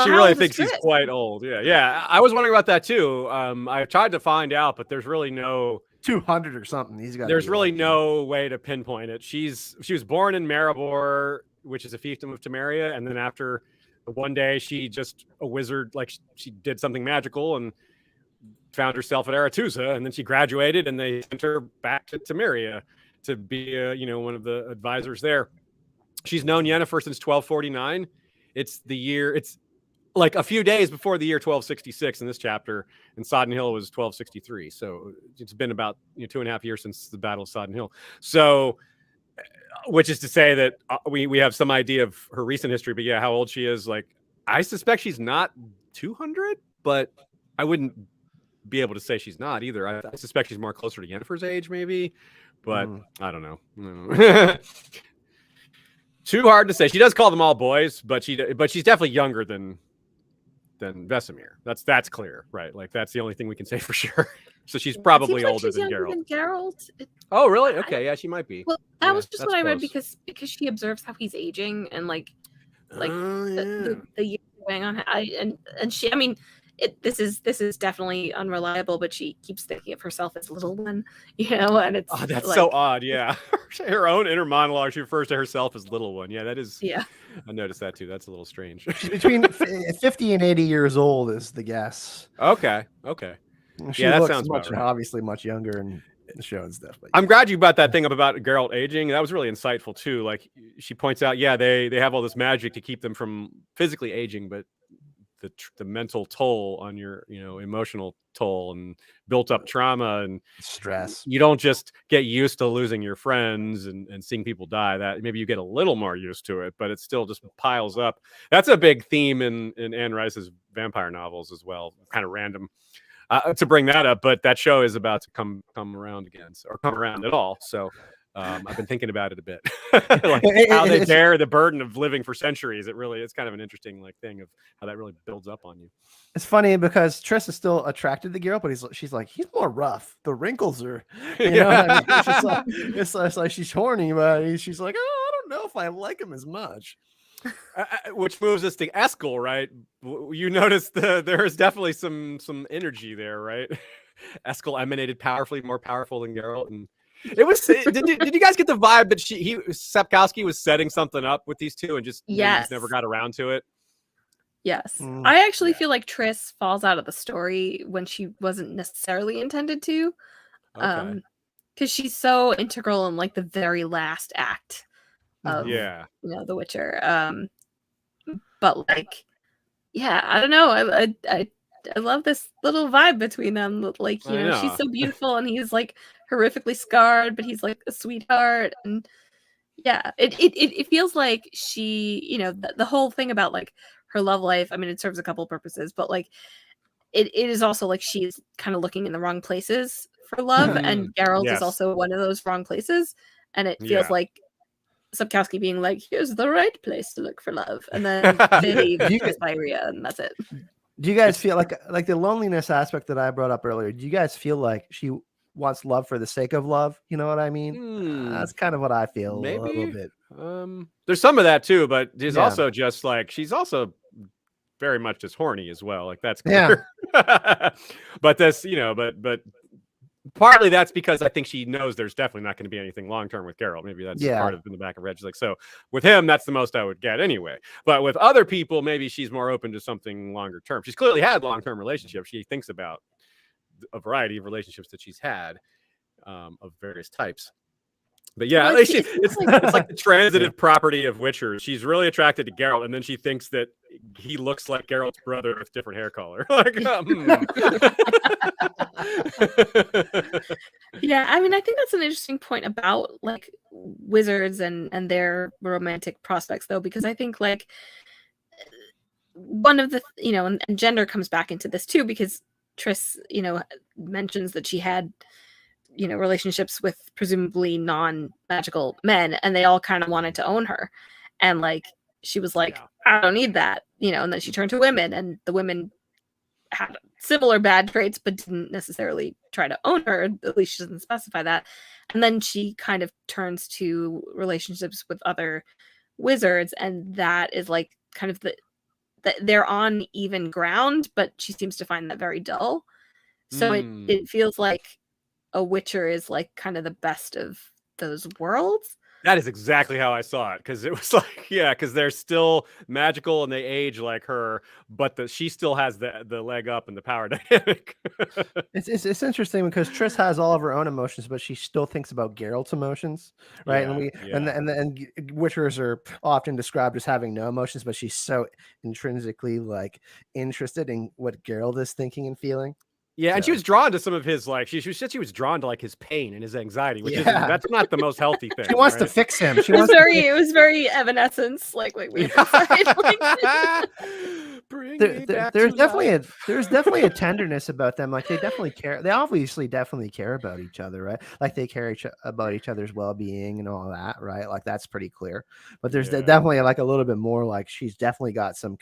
She really thinks he's quite old. Yeah. I was wondering about that too. I tried to find out, but there's really no 200 or something. There's really no way to pinpoint it. She was born in Maribor, which is a fiefdom of Temeria, and then after one day, she just a wizard, like she did something magical and found herself at Aretusa, and then she graduated, and they sent her back to Temeria to be, one of the advisors there. She's known Yennefer since 1249. It's like a few days before the year 1266 in this chapter, and Sodden Hill was 1263. So it's been about 2.5 years since the Battle of Sodden Hill. So, which is to say that we have some idea of her recent history, but yeah, how old she is. Like, I suspect she's not 200, but I wouldn't be able to say she's not either. I suspect she's more closer to Yennefer's age, maybe, but I don't know. Too hard to say. She does call them all boys, but she's definitely younger than Vesemir. That's clear, right? Like, that's the only thing we can say for sure. So she's probably older than Geralt. Oh, really? Okay, yeah, she might be. Well, that was just what I read because she observes how he's aging, and the years going on. And she, I mean, this is definitely unreliable, but she keeps thinking of herself as little one, and it's that's like, so odd. Yeah, her own inner monologue. She refers to herself as little one. Yeah, that is. yeah. I noticed that too. That's a little strange. She's between 50 and 80 years old is the guess. Okay. She that looks sounds about right. obviously much younger in the show and stuff. But I'm glad you brought that thing up about Geralt aging. That was really insightful too. Like she points out, they have all this magic to keep them from physically aging, but the mental toll on your emotional toll and built up trauma and stress. You don't just get used to losing your friends and seeing people die. That maybe you get a little more used to it, but it still just piles up. That's a big theme in Anne Rice's vampire novels as well. Kind of random to bring that up, but that show is about to come around again, or come around at all. So I've been thinking about it a bit, like how they bear the burden of living for centuries. It's kind of an interesting thing of how that really builds up on you. It's funny because Triss is still attracted to Geralt, but she's like, he's more rough. The wrinkles are, it's like she's horny, but she's like, oh, I don't know if I like him as much. Which moves us to Eskel, right? You notice there is definitely some energy there, right? Eskel emanated more powerful than Geralt, and it was. Did you guys get the vibe that Sapkowski was setting something up with these two and just never got around to it? Yes, I actually feel like Triss falls out of the story when she wasn't necessarily intended to, because she's so integral in the very last act of The Witcher. But I don't know. I love this little vibe between them. She's so beautiful and he's horrifically scarred, but he's a sweetheart. And it feels like she, the whole thing about her love life. I mean, it serves a couple purposes, but it is also she's kind of looking in the wrong places for love, and Geralt is also one of those wrong places. And it feels like Sapkowski being here's the right place to look for love, and then they leave Syria, and that's it. Do you guys feel like the loneliness aspect that I brought up earlier? Do you guys feel like she wants love for the sake of love? You know what I mean? That's kind of what I feel. Maybe a little bit. There's some of that too, but she's also just she's also very much just horny as well. That's clear. Yeah. But this, but partly that's because I think she knows there's definitely not going to be anything long term with Geralt. Maybe that's part of in the back of her head. She's so with him, that's the most I would get anyway. But with other people, maybe she's more open to something longer term. She's clearly had long term relationships. She thinks about a variety of relationships that she's had of various types. But it's like the transitive property of Witcher. She's really attracted to Geralt, and then she thinks that he looks like Geralt's brother with different hair color. Yeah, I mean, I think that's an interesting point about wizards and their romantic prospects, though, because I think one of the and gender comes back into this too, because Triss mentions that she had relationships with presumably non-magical men, and they all kind of wanted to own her, and she was I don't need that, and then she turned to women, and the women had similar bad traits but didn't necessarily try to own her. At least she doesn't specify that. And then she kind of turns to relationships with other wizards, and that is kind of they're on even ground, but she seems to find that very dull. So it feels like a Witcher is kind of the best of those worlds. That is exactly how I saw it, because it was because they're still magical and they age like her, but she still has the leg up and the power dynamic. It's interesting because Triss has all of her own emotions, but she still thinks about Geralt's emotions, right? And Witchers are often described as having no emotions, but she's so intrinsically interested in what Geralt is thinking and feeling. Yeah, and she was drawn to some of his she said she was drawn to his pain and his anxiety, which that's not the most healthy thing. She wants to fix him. It was very Evanescence. There's definitely a tenderness about them. They definitely care. They obviously definitely care about each other, right? They care about each other's well-being and all that, right? That's pretty clear. But there's definitely a little bit more she's definitely got some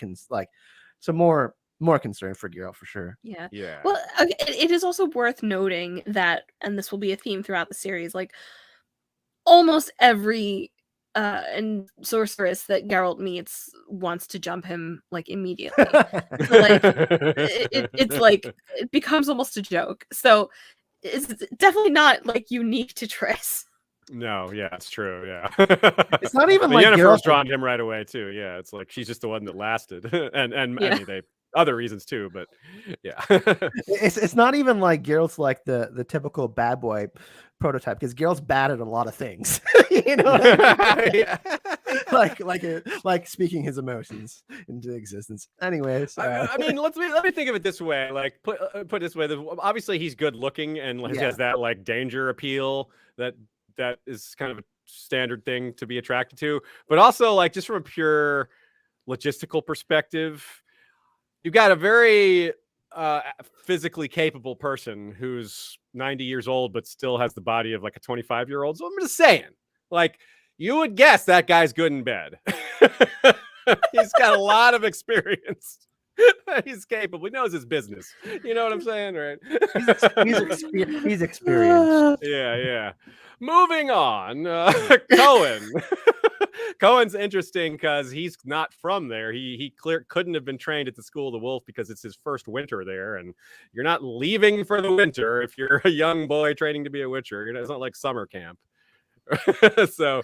more concern for Geralt for sure. Yeah. Well, it is also worth noting that, and this will be a theme throughout the series, almost every and sorceress that Geralt meets wants to jump him like immediately. So, like it's like it becomes almost a joke. So it's definitely not like unique to Triss. No, yeah, it's true. Yeah, It's not even but like Yennefer's Geralt. drawn to him right away too. Yeah, it's like she's just the one that lasted, and I Yeah. mean they other reasons too, but yeah. It's not even like Geralt's like the typical bad boy prototype, because Geralt's bad at a lot of things. You know what I mean? Yeah. like speaking his emotions into existence. Anyways, I mean, let me think of it this way. Like, put it this way. Obviously, he's good looking and like, Yeah. has that like danger appeal that is kind of a standard thing to be attracted to. But also, like, just from a pure logistical perspective, you've got a very physically capable person who's 90 years old but still has the body of like a 25-year-old. So I'm just saying, like, you would guess that guy's good in bed. He's got a lot of experience. He's capable. He knows his business. You know what I'm saying, right? He's experienced. Yeah. Moving on, Cohen. Cohen's interesting because he's not from there. He couldn't have been trained at the School of the Wolf because it's his first winter there, and you're not leaving for the winter if you're a young boy training to be a Witcher. It's not like summer camp. So,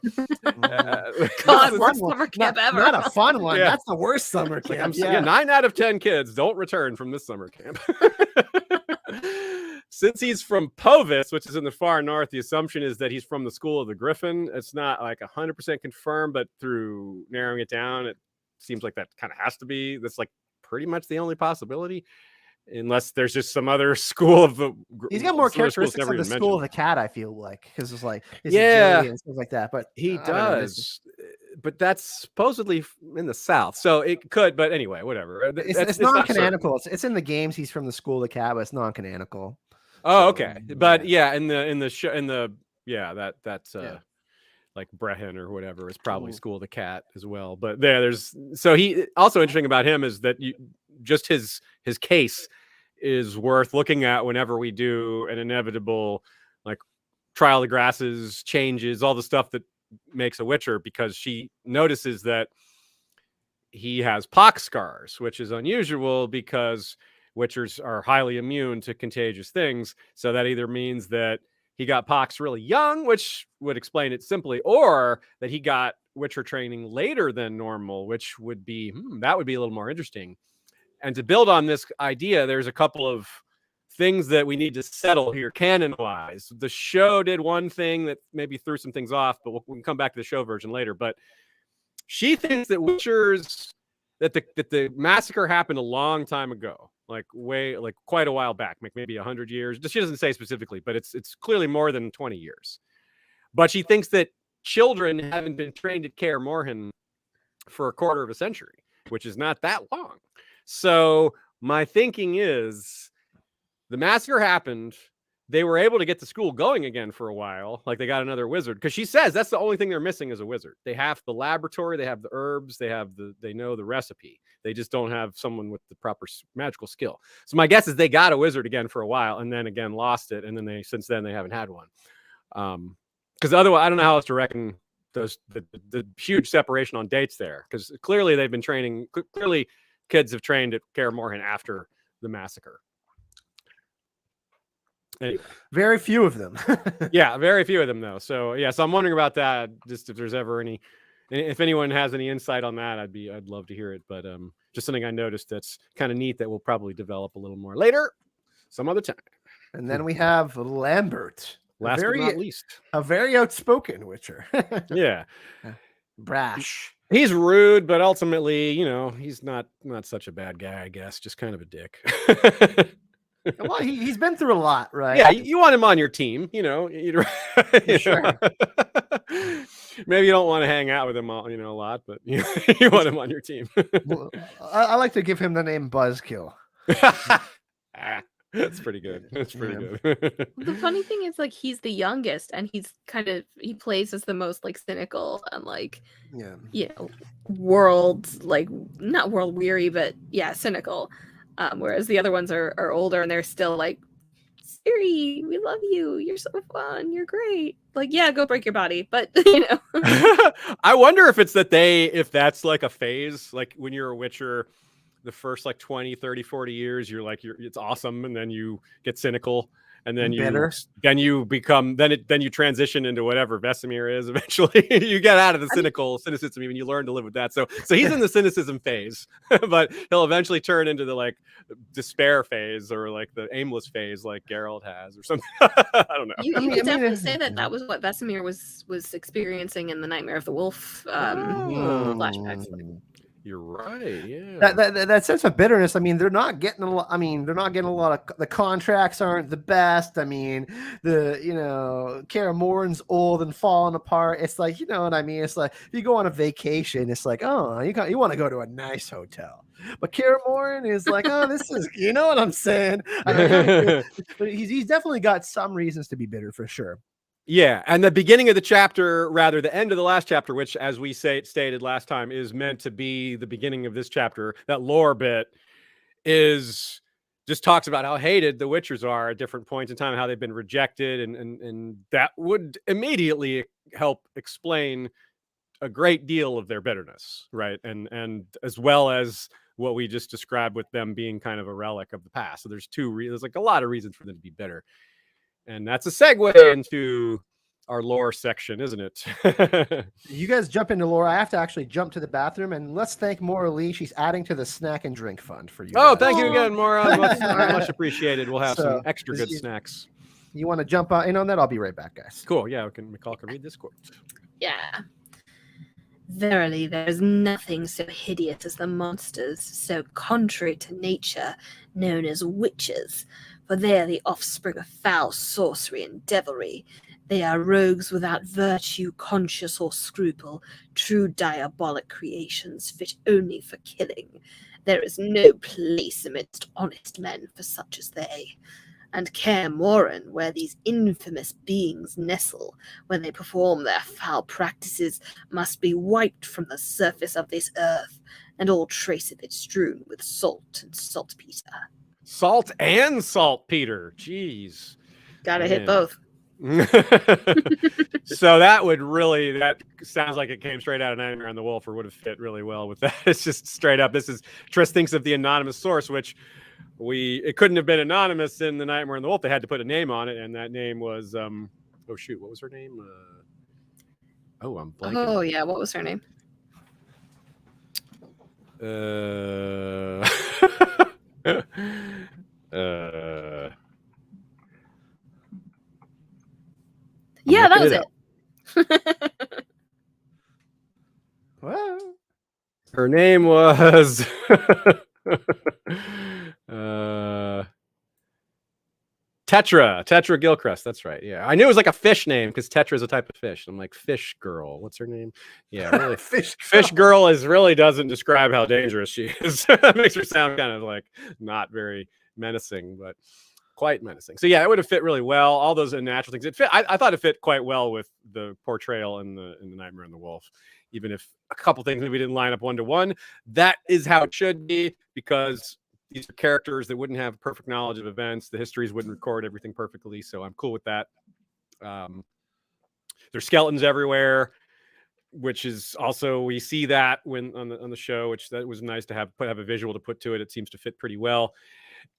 God, worst summer camp ever. Not a fun one. Yeah. That's the worst summer camp. Yeah, 9 out of 10 kids don't return from this summer camp. Since he's from Povis, which is in the far north, the assumption is that he's from the School of the Griffin. It's not like 100% confirmed, but through narrowing it down, it seems like that kind of has to be. That's like pretty much the only possibility, unless there's just some other school of the. He's got more characteristics of the School of the Cat, I feel like, because it's like his agility and stuff like that. But he does. But that's supposedly in the south, so it could. But anyway, whatever. It's non-canonical. It's in the games. He's from the School of the Cat, but it's non-canonical. Oh, okay. But yeah, in the show, that's like Brehen or whatever is probably School of the Cat as well. But there's he also interesting about him is that just his case is worth looking at whenever we do an inevitable like Trial of the Grasses changes, all the stuff that makes a Witcher, because she notices that he has pox scars, which is unusual because Witchers are highly immune to contagious things. So that either means that he got pox really young, which would explain it simply, or that he got Witcher training later than normal, which would be, that would be a little more interesting. And to build on this idea, there's a couple of things that we need to settle here canon-wise. The show did one thing that maybe threw some things off, but we can come back to the show version later. But she thinks that Witchers, that the massacre happened a long time ago, like quite a while back, like maybe 100 years. She doesn't say specifically, but it's clearly more than 20 years. But she thinks that children haven't been trained at Kaer Morhen for a quarter of a century, which is not that long. So my thinking is the massacre happened. They were able to get the school going again for a while. Like they got another wizard, because she says that's the only thing they're missing is a wizard. They have the laboratory, they have the herbs, they know the recipe. They just don't have someone with the proper magical skill. So my guess is they got a wizard again for a while and then again lost it. And then since then they haven't had one. Because otherwise I don't know how else to reckon the huge separation on dates there. Because clearly they've been training. Clearly kids have trained at Kaer Morhen after the massacre. Anyway. Very few of them. Yeah, very few of them though. So I'm wondering about that. Just if there's ever if anyone has any insight on that, I'd love to hear it. But just something I noticed that's kind of neat that we'll probably develop a little more later, some other time. And then we have Lambert. Last but not least, a very outspoken Witcher. Yeah, brash. He's rude, but ultimately, he's not such a bad guy. I guess just kind of a dick. Well, he's been through a lot, right? Yeah, you want him on your team, Sure. Maybe you don't want to hang out with him, a lot, but you want him on your team. Well, I like to give him the name Buzzkill. That's pretty good. That's pretty good. The funny thing is, like, he's the youngest, and he plays as the most like cynical and like, not world weary, but cynical. Whereas the other ones are older and they're still like Ciri, we love you. You're so fun. You're great. Like, yeah, go break your body. But, I wonder if it's that if that's like a phase, like when you're a Witcher, the first like 20, 30, 40 years, it's awesome. And then you get cynical. And then you transition into whatever Vesemir is. Eventually, you get out of the cynicism, even you learn to live with that. So he's in the cynicism phase, but he'll eventually turn into the like despair phase or like the aimless phase, like Geralt has, or something. I don't know. You could definitely say that was what Vesemir was experiencing in the Nightmare of the Wolf flashbacks. You're right. Yeah. That sense of bitterness. I mean, they're not getting a lot. I mean, they're not getting a lot of the contracts aren't the best. I mean, Kaer Morhen's old and falling apart. It's like, you know what I mean? It's like you go on a vacation. It's like, oh, you want to go to a nice hotel. But Kaer Morhen is like, oh, this is, you know what I'm saying? But he's definitely got some reasons to be bitter for sure. Yeah, and the beginning of the chapter, rather the end of the last chapter, which, as we stated last time, is meant to be the beginning of this chapter, that lore bit just talks about how hated the Witchers are at different points in time, how they've been rejected, and that would immediately help explain a great deal of their bitterness, right? And as well as what we just described with them being kind of a relic of the past. So there's like a lot of reasons for them to be bitter. And that's a segue into our lore section, isn't it? You guys jump into lore. I have to actually jump to the bathroom, and let's thank Maura Lee. She's adding to the snack and drink fund for you. Oh, guys. Thank you again, Maura. Much appreciated. We'll have some extra good snacks. You want to jump in on that? I'll be right back, guys. Cool. Yeah, Michal can read this quote. Yeah. Verily, there is nothing so hideous as the monsters, so contrary to nature, known as witches, for they are the offspring of foul sorcery and devilry. They are rogues without virtue, conscience, or scruple, true diabolic creations fit only for killing. There is no place amidst honest men for such as they. And Kaer Morhen, where these infamous beings nestle, when they perform their foul practices, must be wiped from the surface of this earth, and all trace of it strewn with salt and saltpeter. Salt and saltpeter. Jeez. Gotta hit both. So that sounds like it came straight out of Nightmare on the Wolf, or would have fit really well with that. It's just straight up. This is Triss thinks of the anonymous source, which it couldn't have been anonymous in the Nightmare on the Wolf. They had to put a name on it, and that name was oh shoot, what was her name? I'm blanking. Oh yeah, what was her name? Yeah, that was it. Well, her name was Tetra Gilchrist. That's right. Yeah, I knew it was like a fish name because Tetra is a type of fish. I'm like, fish girl. What's her name? Yeah, really. Fish girl really doesn't describe how dangerous she is. It makes her sound kind of like not very menacing, but quite menacing. So yeah, it would have fit really well. All those unnatural things. It fit. I thought it fit quite well with the portrayal in the Nightmare on the Wolf. Even if a couple things maybe didn't line up 1-to-1, that is how it should be, because these are characters that wouldn't have perfect knowledge of events. The histories wouldn't record everything perfectly. So I'm cool with that. There's skeletons everywhere, which is also, we see that when on the show, which that was nice to have a visual to put to it. It seems to fit pretty well.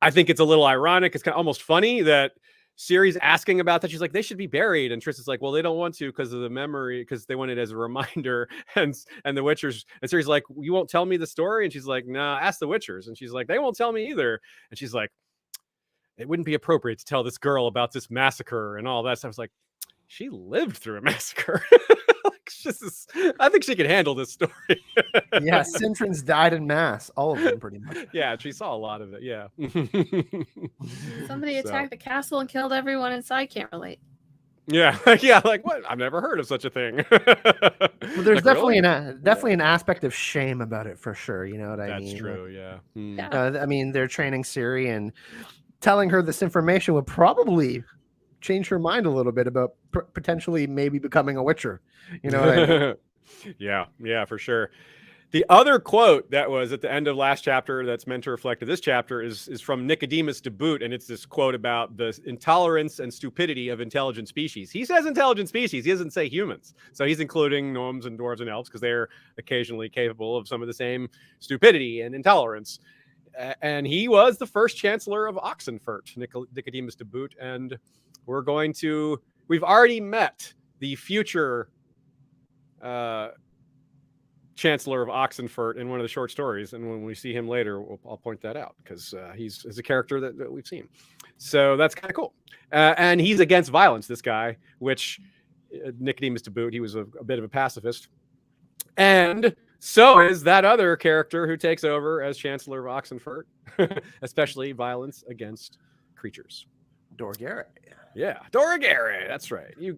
I think it's a little ironic. It's kind of almost funny that Ciri's asking about that. She's like, they should be buried. And Triss is like, well, they don't want to because of the memory, because they want it as a reminder. And the Witchers, and Ciri's like, you won't tell me the story? And she's like, no, ask the Witchers. And she's like, they won't tell me either. And she's like, it wouldn't be appropriate to tell this girl about this massacre and all that. So I was like, she lived through a massacre. I think she could handle this story. Yeah, Sintrons died in mass, all of them pretty much. Yeah, she saw a lot of it. Yeah. Somebody attacked the castle and killed everyone inside. Can't relate. Yeah, yeah, like what? I've never heard of such a thing. Well, there's definitely an aspect of shame about it for sure. You know what I mean? That's true. Yeah. Yeah. I mean, they're training Ciri, and telling her this information would probably change her mind a little bit about potentially maybe becoming a Witcher. You know what I mean? Yeah, for sure. The other quote that was at the end of last chapter that's meant to reflect this chapter is from Nicodemus to boot, and it's this quote about the intolerance and stupidity of intelligent species. He says intelligent species. He doesn't say humans. So he's including gnomes and dwarves and elves because they're occasionally capable of some of the same stupidity and intolerance. And he was the first chancellor of Oxenfurt, Nicodemus de Boot. And we've already met the future chancellor of Oxenfurt in one of the short stories. And when we see him later, I'll point that out because he's a character that we've seen. So that's kind of cool. And he's against violence, this guy, which Nicodemus de Boot, he was a bit of a pacifist. And so is that other character who takes over as Chancellor of Oxenfurt, especially violence against creatures. Dorgare. Yeah, Dorgare. That's right. You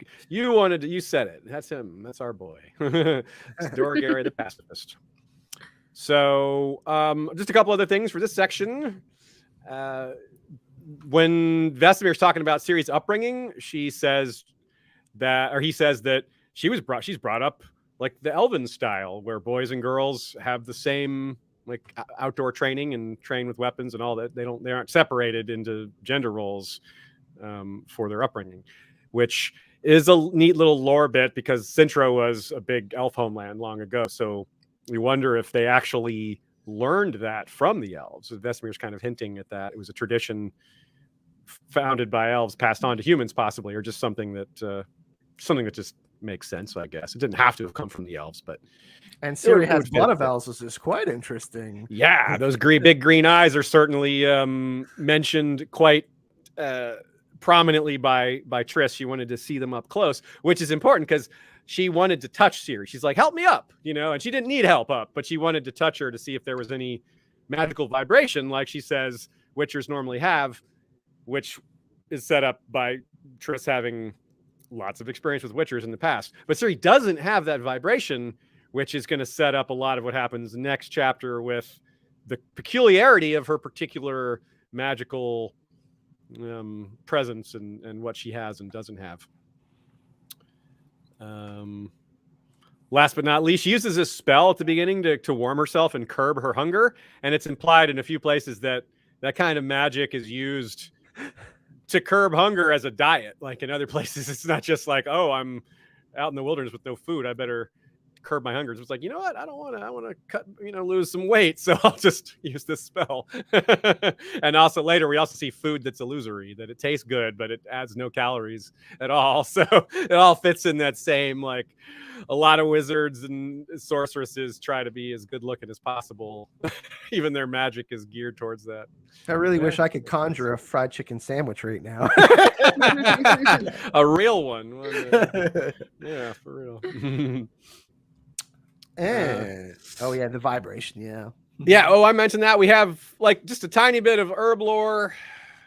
said it. That's him. That's our boy. It's Dorgare the pacifist. So just a couple other things for this section. When Vesemir's talking about Ciri's upbringing, he says that she's brought up like the elven style, where boys and girls have the same like outdoor training and train with weapons and all that. They aren't separated into gender roles for their upbringing, which is a neat little lore bit because Sintra was a big elf homeland long ago. So we wonder if they actually learned that from the elves. Vesemir's kind of hinting at that. It was a tradition founded by elves, passed on to humans, possibly, or just something that just makes sense, I guess. It didn't have to have come from the elves, but and Ciri has Blood of Elves, which is quite interesting. Yeah, those big green eyes are certainly mentioned quite prominently by Triss. She wanted to see them up close, which is important because she wanted to touch Ciri. She's like, help me up, and she didn't need help up, but she wanted to touch her to see if there was any magical vibration, like she says Witchers normally have, which is set up by Triss having lots of experience with Witchers in the past. But Ciri doesn't have that vibration, which is going to set up a lot of what happens next chapter with the peculiarity of her particular magical presence and what she has and doesn't have. Last but not least, she uses this spell at the beginning to warm herself and curb her hunger. And it's implied in a few places that kind of magic is used to curb hunger as a diet. Like in other places, it's not just like, oh, I'm out in the wilderness with no food, I better curb my hunger. It's like, you know what? I want to cut, lose some weight. So I'll just use this spell. And also later, we also see food that's illusory, that it tastes good, but it adds no calories at all. So it all fits in that same, like a lot of wizards and sorceresses try to be as good looking as possible. Even their magic is geared towards that. I really wish I could conjure a fried chicken sandwich right now. A real one. Yeah, for real. And oh yeah, the vibration. Yeah. Oh, I mentioned that we have like just a tiny bit of herb lore.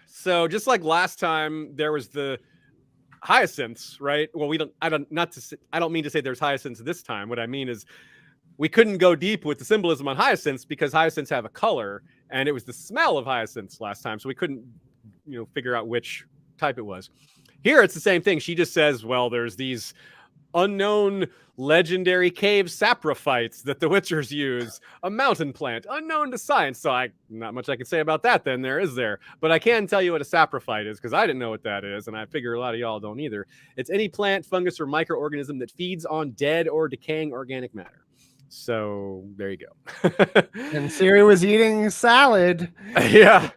So just like last time, there was the hyacinths, right? Well, I don't mean to say there's hyacinths this time. What I mean is we couldn't go deep with the symbolism on hyacinths because hyacinths have a color, and it was the smell of hyacinths last time, so we couldn't, figure out which type it was. Here, it's the same thing. She just says, well, there's these unknown legendary cave saprophytes that the Witchers use, a mountain plant unknown to science. So not much I can say about that then, is there? But I can tell you what a saprophyte is because I didn't know what that is, and I figure a lot of y'all don't either. It's any plant, fungus, or microorganism that feeds on dead or decaying organic matter. So there you go. And Ciri was eating salad. Yeah.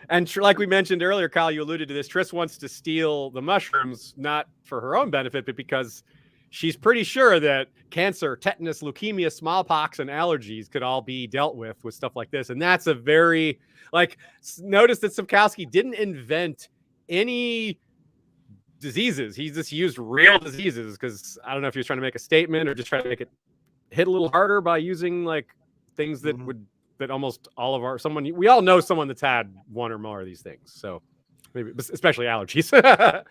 And like we mentioned earlier, Kyle, you alluded to this. Triss wants to steal the mushrooms, not for her own benefit, but because she's pretty sure that cancer, tetanus, leukemia, smallpox, and allergies could all be dealt with stuff like this. And that's a very, notice that Sapkowski didn't invent any diseases. He just used real diseases because I don't know if he was trying to make a statement or just trying to make it hit a little harder by using things that that almost all of we all know someone that's had one or more of these things. So maybe, especially allergies.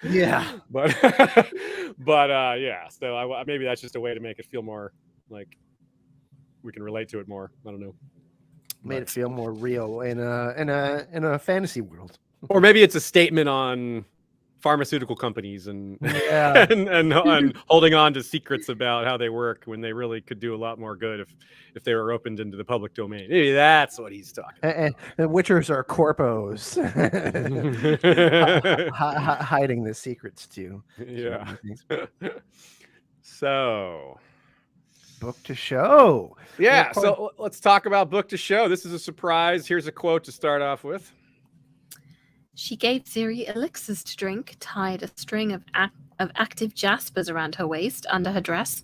Yeah. But yeah. So maybe that's just a way to make it feel more like we can relate to it more. I don't know. Made it feel more real in a fantasy world. Or maybe it's a statement on pharmaceutical companies and Yeah. and holding on to secrets about how they work when they really could do a lot more good if they were opened into the public domain. Maybe that's what he's talking And the Witchers are corpos about. hiding the secrets to Yeah. things. So Book to show. yeah, so let's talk about book to show. This is a surprise. Here's a quote to start off with. She gave Ciri elixirs to drink, tied a string of active jaspers around her waist under her dress,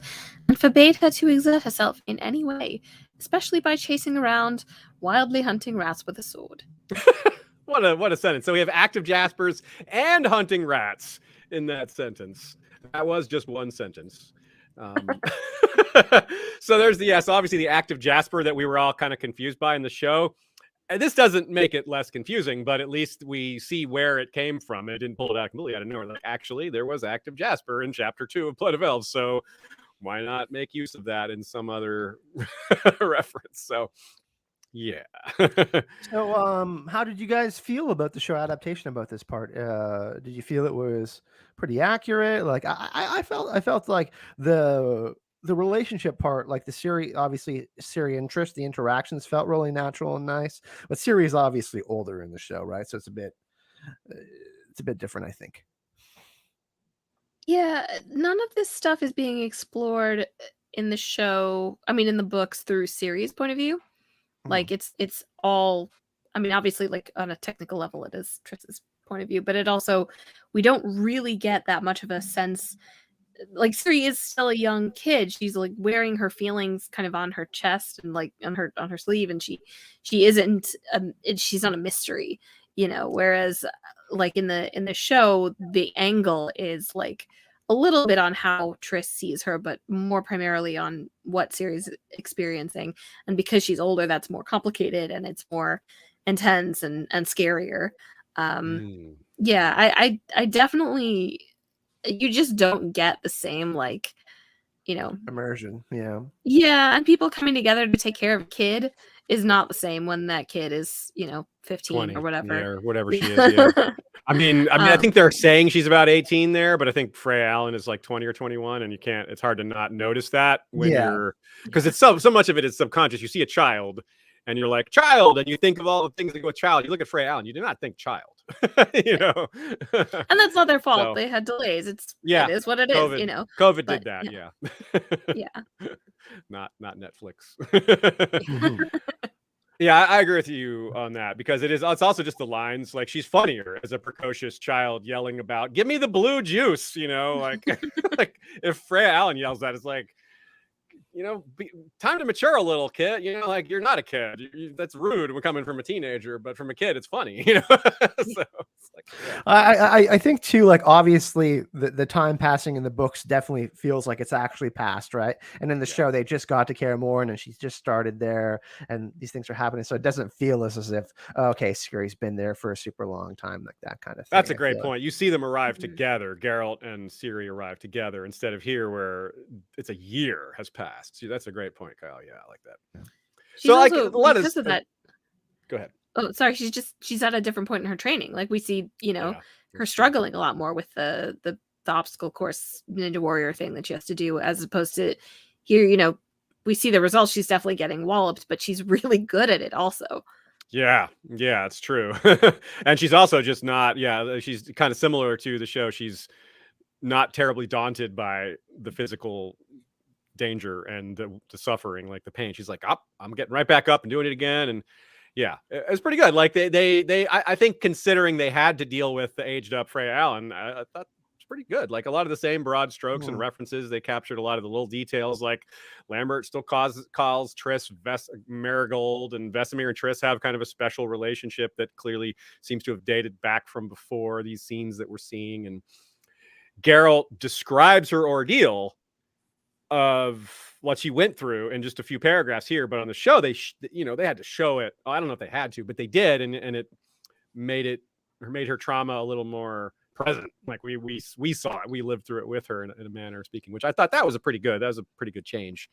and forbade her to exert herself in any way, especially by chasing around, wildly hunting rats with a sword. What a sentence. So we have active jaspers and hunting rats in that sentence. That was just one sentence. So there's so obviously the active jasper that we were all kind of confused by in the show. And this doesn't make it less confusing, but at least we see where it came from. It didn't pull it out completely out of nowhere. Like, actually, there was active jasper in chapter 2 of Blood of Elves, so why not make use of that in some other reference? So yeah. So how did you guys feel about the show adaptation about this part? Did you feel it was pretty accurate? Like I felt like the relationship part, like the Ciri and Triss, the interactions felt really natural and nice. But Ciri is obviously older in the show, right? So it's a bit different, I think. Yeah, none of this stuff is being explored in the show. I mean, in the books through Ciri's point of view. Like it's all, I mean, obviously, like on a technical level, it is Triss's point of view, but it also, we don't really get that much of a sense. Like Ciri is still a young kid. She's like wearing her feelings kind of on her chest and like on her sleeve, and she isn't. She's not a mystery, you know. Whereas, like in the show, the angle is like a little bit on how Triss sees her, but more primarily on what Ciri's experiencing. And because she's older, that's more complicated and it's more intense and scarier. Yeah, I definitely, you just don't get the same, like, you know, Immersion. Yeah. Yeah, and people coming together to take care of a kid is not the same when that kid is, 15 20 or whatever. Yeah, or whatever she is. Yeah. I mean, I think they're saying she's about 18 there, but I think Freya Allen is like 20 or 21, and it's hard to not notice that when you're, because it's so much of it is subconscious. You see a child and you're like, child, and you think of all the things that go with child. You look at Freya Allen, you do not think child. And that's not their fault. So, they had delays. It is what it COVID, is, COVID did that, yeah. Yeah. Not Netflix. Yeah, I agree with you on that, because it's also just the lines. Like, she's funnier as a precocious child yelling about, give me the blue juice, like like if Freya Allen yells that, it's like, time to mature a little, kid. Like, you're not a kid. That's rude when coming from a teenager, but from a kid, it's funny. So it's like, yeah. I think too, like, obviously the time passing in the books definitely feels like it's actually passed, right? And in the show, they just got to Kaer Morhen and she's just started there, and these things are happening. So it doesn't feel as if, okay, Ciri's been there for a super long time, like that kind of thing. That's a great point. You see them arrive together. Geralt and Ciri arrive together instead of here where it's a year has passed. See, that's a great point, Kyle. Yeah, I like that. She's so, also, like, because of that. Go ahead. Oh, sorry. She's at a different point in her training. Like, we see, her struggling a lot more with the obstacle course ninja warrior thing that she has to do, as opposed to here. We see the results. She's definitely getting walloped, but she's really good at it also. Yeah, it's true. And she's also just not. Yeah, she's kind of similar to the show. She's not terribly daunted by the physical danger and the suffering, like the pain. She's like, I'm getting right back up and doing it again. And yeah, it's pretty good. Like I think, considering they had to deal with the aged up Freya Allen, I thought it's pretty good. Like, a lot of the same broad strokes and references. They captured a lot of the little details. Like, Lambert still calls Triss Marigold, and Vesemir and Triss have kind of a special relationship that clearly seems to have dated back from before these scenes that we're seeing. And Geralt describes her ordeal of what she went through in just a few paragraphs here, but on the show they had to show it. I don't know if they had to, but they did, and it made her trauma a little more present. Like, we saw it, we lived through it with her in a manner of speaking, which I thought that was a pretty good change.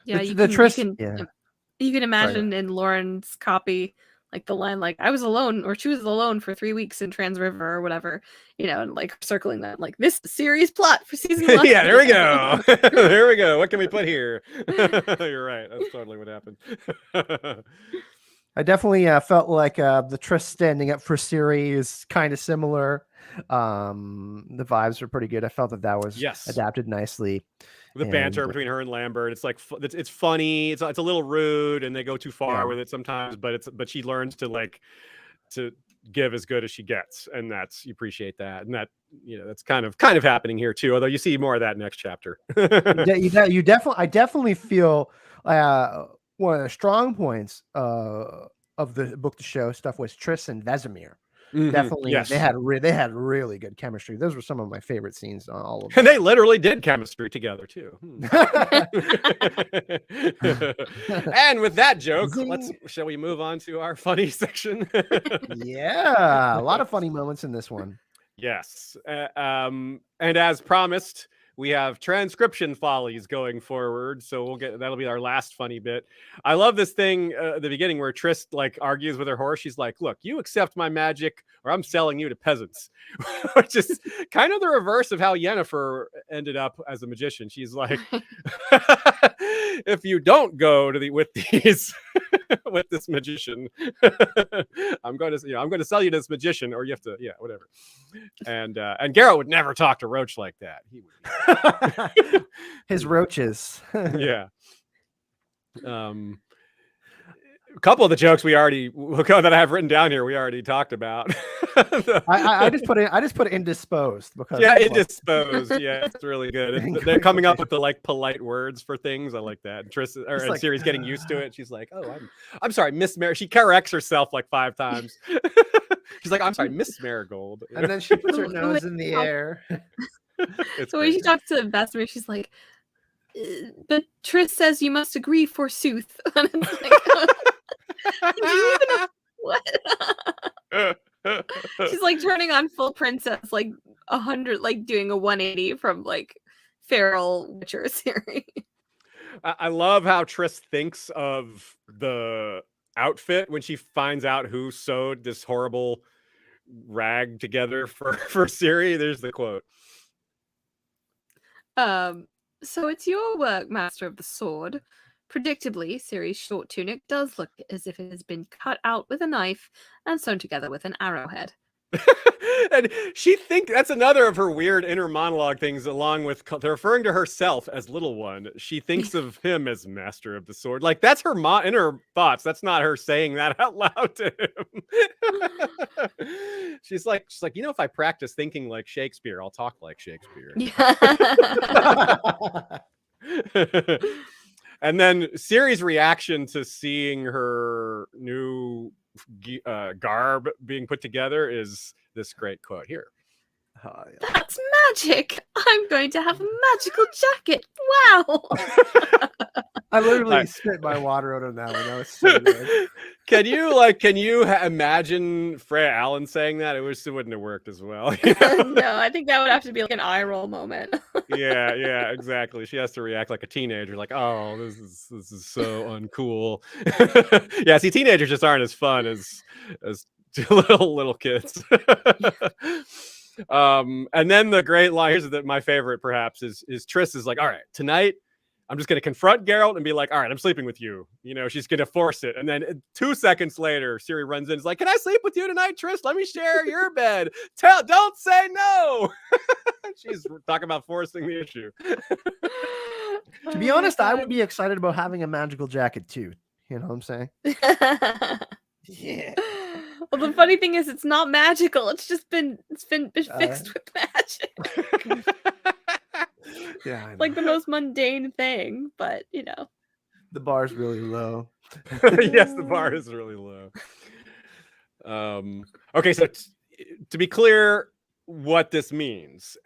Yeah, you can imagine in Lauren's copy, like the line, like I was alone, or she was alone for 3 weeks in Trans River or whatever, and like circling that, like this series plot for season 1. Yeah, there we go. There we go. What can we put here? You're right. That's totally what happened. I definitely felt like the Triss standing up for Ciri is kind of similar. The vibes were pretty good. I felt that was adapted nicely. The banter between her and Lambert, it's like it's funny. It's a little rude, and they go too far with it sometimes. But she learns to give as good as she gets, and you appreciate that, and that that's kind of happening here too. Although you see more of that next chapter. I definitely feel one of the strong points of the book to show stuff was Triss and Vesemir. Definitely, they had really good chemistry. Those were some of my favorite scenes on all of them. And they literally did chemistry together too. And with that joke, shall we move on to our funny section? Yeah, a lot of funny moments in this one. Yes, and as promised, we have transcription follies going forward, so that'll be our last funny bit. I love this thing at the beginning where Triss like argues with her horse. She's like, "Look, you accept my magic, or I'm selling you to peasants," which is kind of the reverse of how Yennefer ended up as a magician. She's like, "If you don't go to with these." With this magician, I'm going to sell you this magician, or you have to, whatever. And Geralt would never talk to Roach like that. He would his roaches. Yeah. A couple of the jokes that I have written down here, we already talked about. I just put it indisposed because indisposed. Yeah, it's really good. They're coming up with the like polite words for things. I like that. And Ciri's getting used to it. She's like, "Oh, I'm sorry, Miss Mar." She corrects herself like 5 times. She's like, "I'm sorry, Miss Marigold," and then she puts her nose in the air. So when she talks to Vesemir, she's like, "But Triss says you must agree, forsooth." And it's like, do you even know what? She's like turning on full princess, like 100, like doing a 180 from like feral Witcher Ciri. I love how Triss thinks of the outfit when she finds out who sewed this horrible rag together for Ciri. There's the quote. So it's your work, Master of the Sword. Predictably, Ciri's short tunic does look as if it has been cut out with a knife and sewn together with an arrowhead. And she thinks that's another of her weird inner monologue things, along with referring to herself as Little One. She thinks of him as Master of the Sword. Like that's her inner thoughts. That's not her saying that out loud to him. She's like, if I practice thinking like Shakespeare, I'll talk like Shakespeare. Yeah. And then Ciri's reaction to seeing her new garb being put together is this great quote here. That's magic. I'm going to have a magical jacket. Wow. I literally spit my water out on that one. That was so good. Can you imagine Freya Allen saying that? It wouldn't have worked as well. No, I think that would have to be like an eye roll moment. Yeah, exactly. She has to react like a teenager, like, "Oh, this is so uncool." Yeah, see, teenagers just aren't as fun as little kids. And then the great line, here's my favorite perhaps, is Triss is like, "All right, tonight I'm just going to confront Geralt and be like, all right, I'm sleeping with you." She's going to force it. And then 2 seconds later, Ciri runs in and is like, "Can I sleep with you tonight, Triss? Let me share your bed. Don't say no." She's talking about forcing the issue. To be honest, I would be excited about having a magical jacket too. You know what I'm saying? Yeah. Well, the funny thing is, it's not magical. It's just been fixed with magic. Yeah, like the most mundane thing, but the bar's really low. Yes, the bar is really low. Okay, so to be clear, what this means,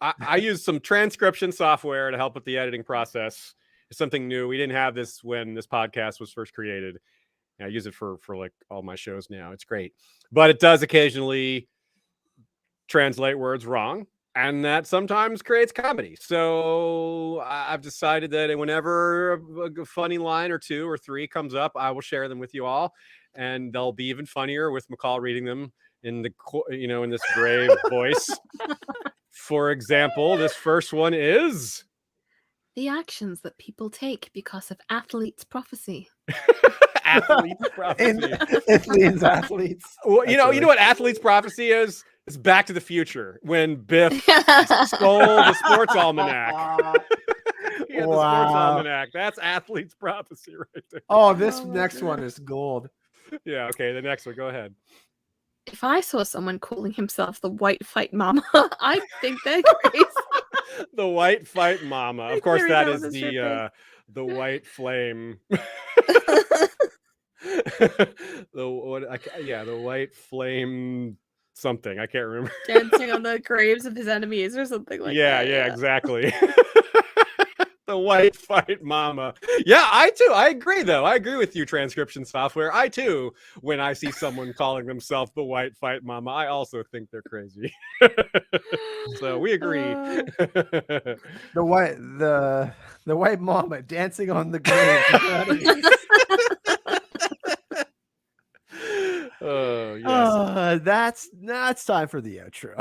I use some transcription software to help with the editing process. It's something new. We didn't have this when this podcast was first created. I use it for like all my shows now. It's great, but it does occasionally translate words wrong, and that sometimes creates comedy. So I've decided that whenever a funny line or 2 or 3 comes up, I will share them with you all. and they'll be even funnier with Michal reading them in in this grave voice. For example, this first one is The actions that people take because of athlete's prophecy. athlete's prophecy. Athletes. Well, you know what athlete's prophecy is? It's Back to the Future when Biff stole the sports almanac. He had the sports almanac. That's athlete's prophecy right there. Oh, this next one is gold. Yeah, okay, the next one. Go ahead. If I saw someone calling himself the White Fight Mama, I'd think they're crazy. The White Fight Mama. Of course, that is the White Flame. The White Flame something. I can't remember. Dancing on the graves of his enemies or something like that. Yeah, exactly. The White Fight Mama. Yeah, I agree though. I agree with you, transcription software. I too, when I see someone calling themselves the White Fight Mama, I also think they're crazy. So we agree. The white mama dancing on the grave. Oh, yes. That's time for the outro.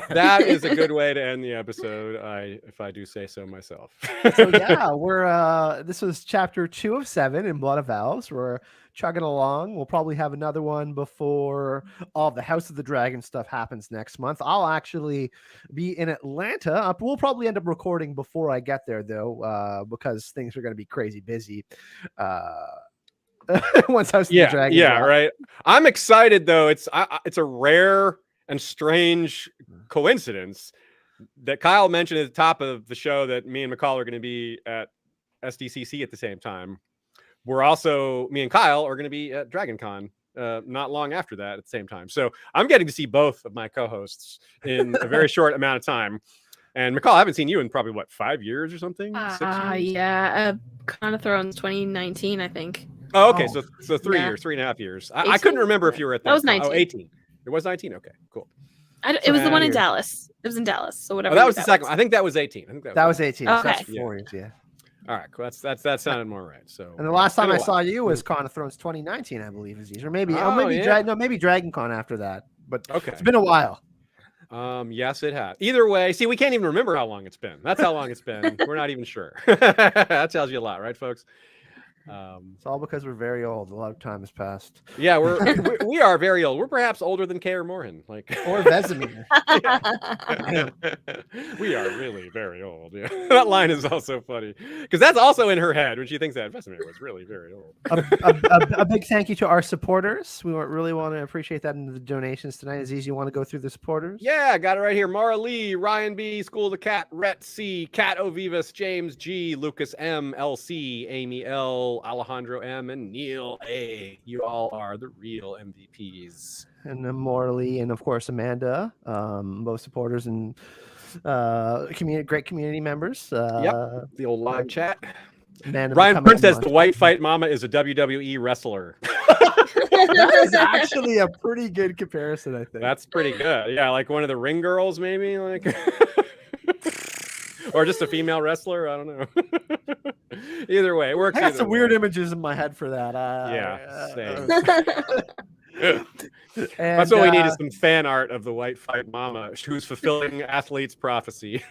That is a good way to end the episode, if I do say so myself. So yeah, we're this was chapter 2 of 7 in Blood of Elves. We're chugging along. We'll probably have another one before all the House of the Dragon stuff happens next month. I'll actually be in Atlanta. We'll probably end up recording before I get there though, because things are going to be crazy busy. Once House of the Dragon. Yeah, right. I'm excited though. It's a rare and strange coincidence that Kyle mentioned at the top of the show that me and Michal are going to be at SDCC at the same time. Me and Kyle are going to be at DragonCon not long after that at the same time. So I'm getting to see both of my co-hosts in a very short amount of time. And Michal, I haven't seen you in probably 5 years or something? 6 years? Yeah. Con of Thrones 2019, I think. Oh, okay. So 3 years, 3.5 years. I couldn't remember if you were at that. That was 19. Oh, 18. It was 19. Okay, cool. It was the one in Dallas. It was in Dallas. So whatever. Oh, that was the second one. I think that was 18. I think that was 18. Okay. So that's 4 years, yeah. All right, cool. That sounded more right. So, and the last time I saw you was Con of Thrones 2019, I believe, Aziz, or maybe maybe DragonCon after that. But okay, it's been a while. Yes, it has. Either way, see, we can't even remember how long it's been. That's how long it's been. We're not even sure. That tells you a lot, right, folks? It's all because we're very old. A lot of time has passed. Yeah, we are very old. We're perhaps older than Kaer Morhen, or Vesemir. We are really very old. Yeah, that line is also funny because that's also in her head when she thinks that Vesemir was really very old. A big thank you to our supporters. We really want to appreciate that in the donations tonight. Aziz, you want to go through the supporters? Yeah, I got it right here. Mara Lee, Ryan B, School of the Cat, Rhett C, Cat Ovivus, James G, Lucas M, LC, Amy L, Alejandro M, and Neil A. You all are the real MVPs. And Morley, and of course Amanda, both supporters and great community members. Yep, the old live chat. Amanda, Ryan Prince says the White Fight Mama is a WWE wrestler. That is actually a pretty good comparison, I think. That's pretty good. Yeah, like one of the ring girls, maybe, like. Or just a female wrestler. I don't know. Either way, it works. I got some weird images in my head for that. Same. That's what we need is some fan art of the White Fight Mama who's fulfilling athlete's prophecy.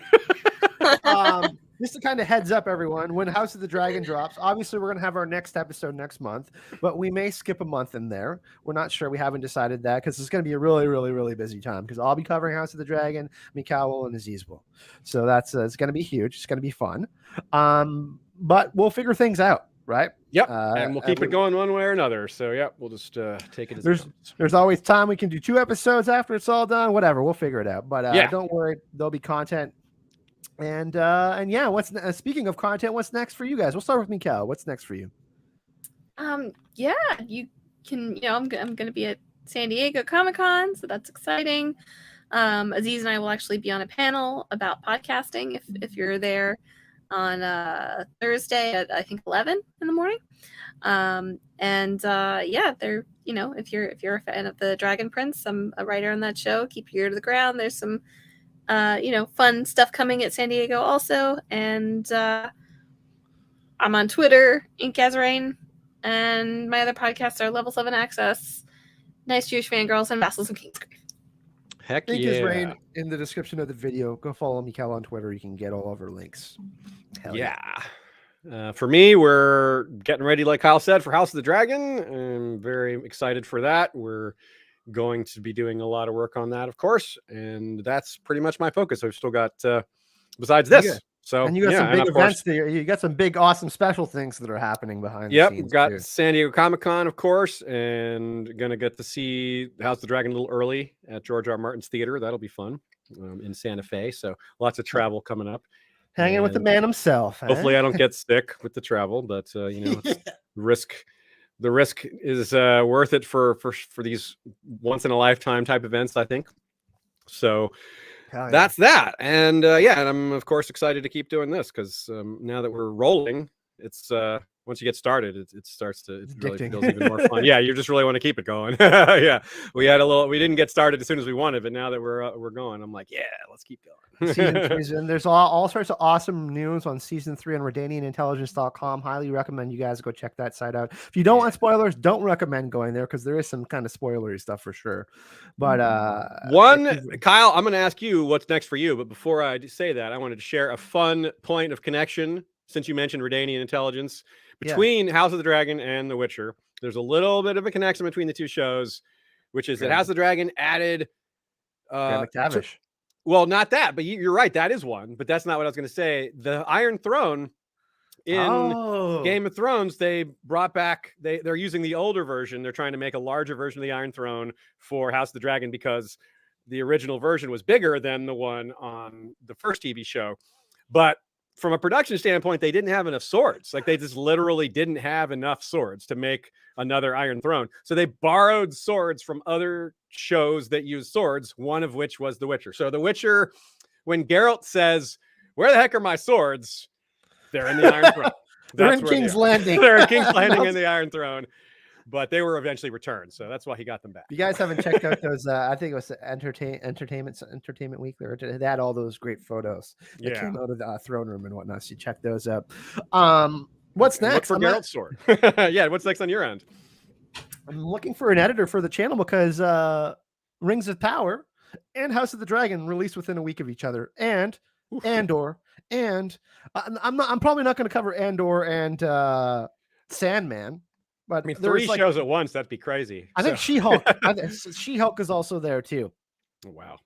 Just to kind of heads up, everyone, when House of the Dragon drops, obviously we're going to have our next episode next month, but we may skip a month in there. We're not sure. We haven't decided that because it's going to be a really, really, really busy time because I'll be covering House of the Dragon, Michal and Aziz will. So that's it's going to be huge. It's going to be fun. But we'll figure things out, right? Yep. And we'll keep it going one way or another. So, yeah, we'll just take it as there's always time. We can do 2 episodes after it's all done. Whatever. We'll figure it out. But don't worry. There'll be content. And yeah, speaking of content, what's next for you guys? We'll start with Michal. What's next for you? Yeah, you can, I'm going to be at San Diego Comic-Con, so that's exciting. Aziz and I will actually be on a panel about podcasting if you're there on Thursday at I think 11 in the morning. Yeah, there, if you're a fan of the Dragon Prince, I'm a writer on that show. Keep your ear to the ground. There's some fun stuff coming at San Diego also. And I'm on Twitter, Ink as Rain. And my other podcasts are Level 7 Access, Nice Jewish Fangirls, and Vassals of Kingsgrave. Heck Link is yeah. Rain in the description of the video. Go follow Michal on Twitter. You can get all of her links. Hell yeah. For me, we're getting ready, like Kyle said, for House of the Dragon. I'm very excited for that. We're going to be doing a lot of work on that, of course, and that's pretty much my focus. I've still got besides this. So and you got yeah, some big events there. You got some big, awesome special things that are happening behind the scenes. Got too. San Diego Comic-Con, of course, and gonna get to see House of the Dragon a little early at George R. Martin's theater. That'll be fun in Santa Fe. So lots of travel coming up. Hanging with the man himself. Hopefully, I don't get sick with the travel, but the risk is worth it for these once in a lifetime type events, I think. So that's that. And and I'm of course excited to keep doing this because now that we're rolling, it's once you get started, it really feels even more fun. Yeah, you just really want to keep it going. Yeah, we didn't get started as soon as we wanted, but now that we're going, I'm like, yeah, let's keep going. And there's all sorts of awesome news on season 3 on redanianintelligence.com. Highly recommend you guys go check that site out. If you don't want spoilers, don't recommend going there because there is some kind of spoilery stuff for sure. But Kyle, I'm going to ask you what's next for you. But before I say that, I wanted to share a fun point of connection since you mentioned Redanian Intelligence between House of the Dragon and The Witcher. There's a little bit of a connection between the two shows, which is that House of the Dragon added McTavish. Well, not that, but you're right. That is one, but that's not what I was going to say. The Iron Throne in Game of Thrones, they brought back, they're using the older version. They're trying to make a larger version of the Iron Throne for House of the Dragon because the original version was bigger than the one on the first TV show. But from a production standpoint, they didn't have enough swords. Like they just literally didn't have enough swords to make another Iron Throne. So they borrowed swords from other shows that use swords, one of which was The Witcher. So The Witcher, when Geralt says, "Where the heck are my swords?" They're in the Iron Throne. They're in King's Landing. They're in King's Landing in the Iron Throne. But they were eventually returned, so that's why he got them back. You guys haven't checked out those? I think it was Entertainment Week. They had all those great photos that came out of the throne room and whatnot. So you check those out. What's next? Look for Geralt's sword. Yeah, what's next on your end? I'm looking for an editor for the channel because Rings of Power and House of the Dragon released within a week of each other, and Andor, and I'm probably not going to cover Andor and Sandman. But I mean, 3 shows at once, that'd be crazy. I think She-Hulk. She-Hulk is also there too. Oh, wow.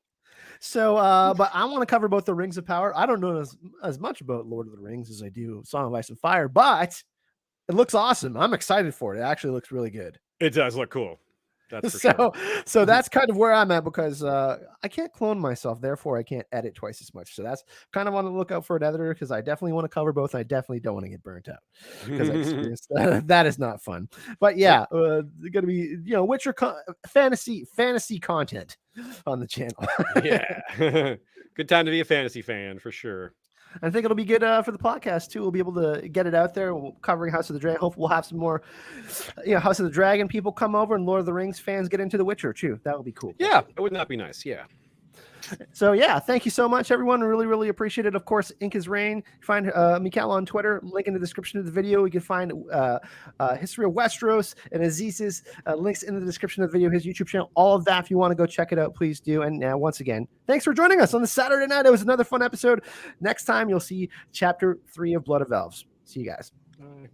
So, but I want to cover both the Rings of Power. I don't know as much about Lord of the Rings as I do Song of Ice and Fire, but it looks awesome. I'm excited for it. It actually looks really good. It does look cool. That's for sure. So that's kind of where I'm at because I can't clone myself. Therefore, I can't edit twice as much. So that's kind of on the lookout for an editor because I definitely want to cover both. And I definitely don't want to get burnt out because I experienced that is not fun. But yeah, going to be Witcher fantasy content on the channel. Yeah, good time to be a fantasy fan for sure. I think it'll be good for the podcast too. We'll be able to get it out there. Covering House of the Dragon. Hopefully, we'll have some more, House of the Dragon people come over, and Lord of the Rings fans get into The Witcher too. That would be cool. Yeah, it would not be nice. Yeah. So yeah, thank you so much, everyone. Really, really appreciate it. Of course, Ink is Rain. Find Michal on Twitter. Link in the description of the video. You can find History of Westeros and Aziz's links in the description of the video. His YouTube channel. All of that. If you want to go check it out, please do. And once again, thanks for joining us on the Saturday night. It was another fun episode. Next time, you'll see Chapter 3 of Blood of Elves. See you guys. Bye.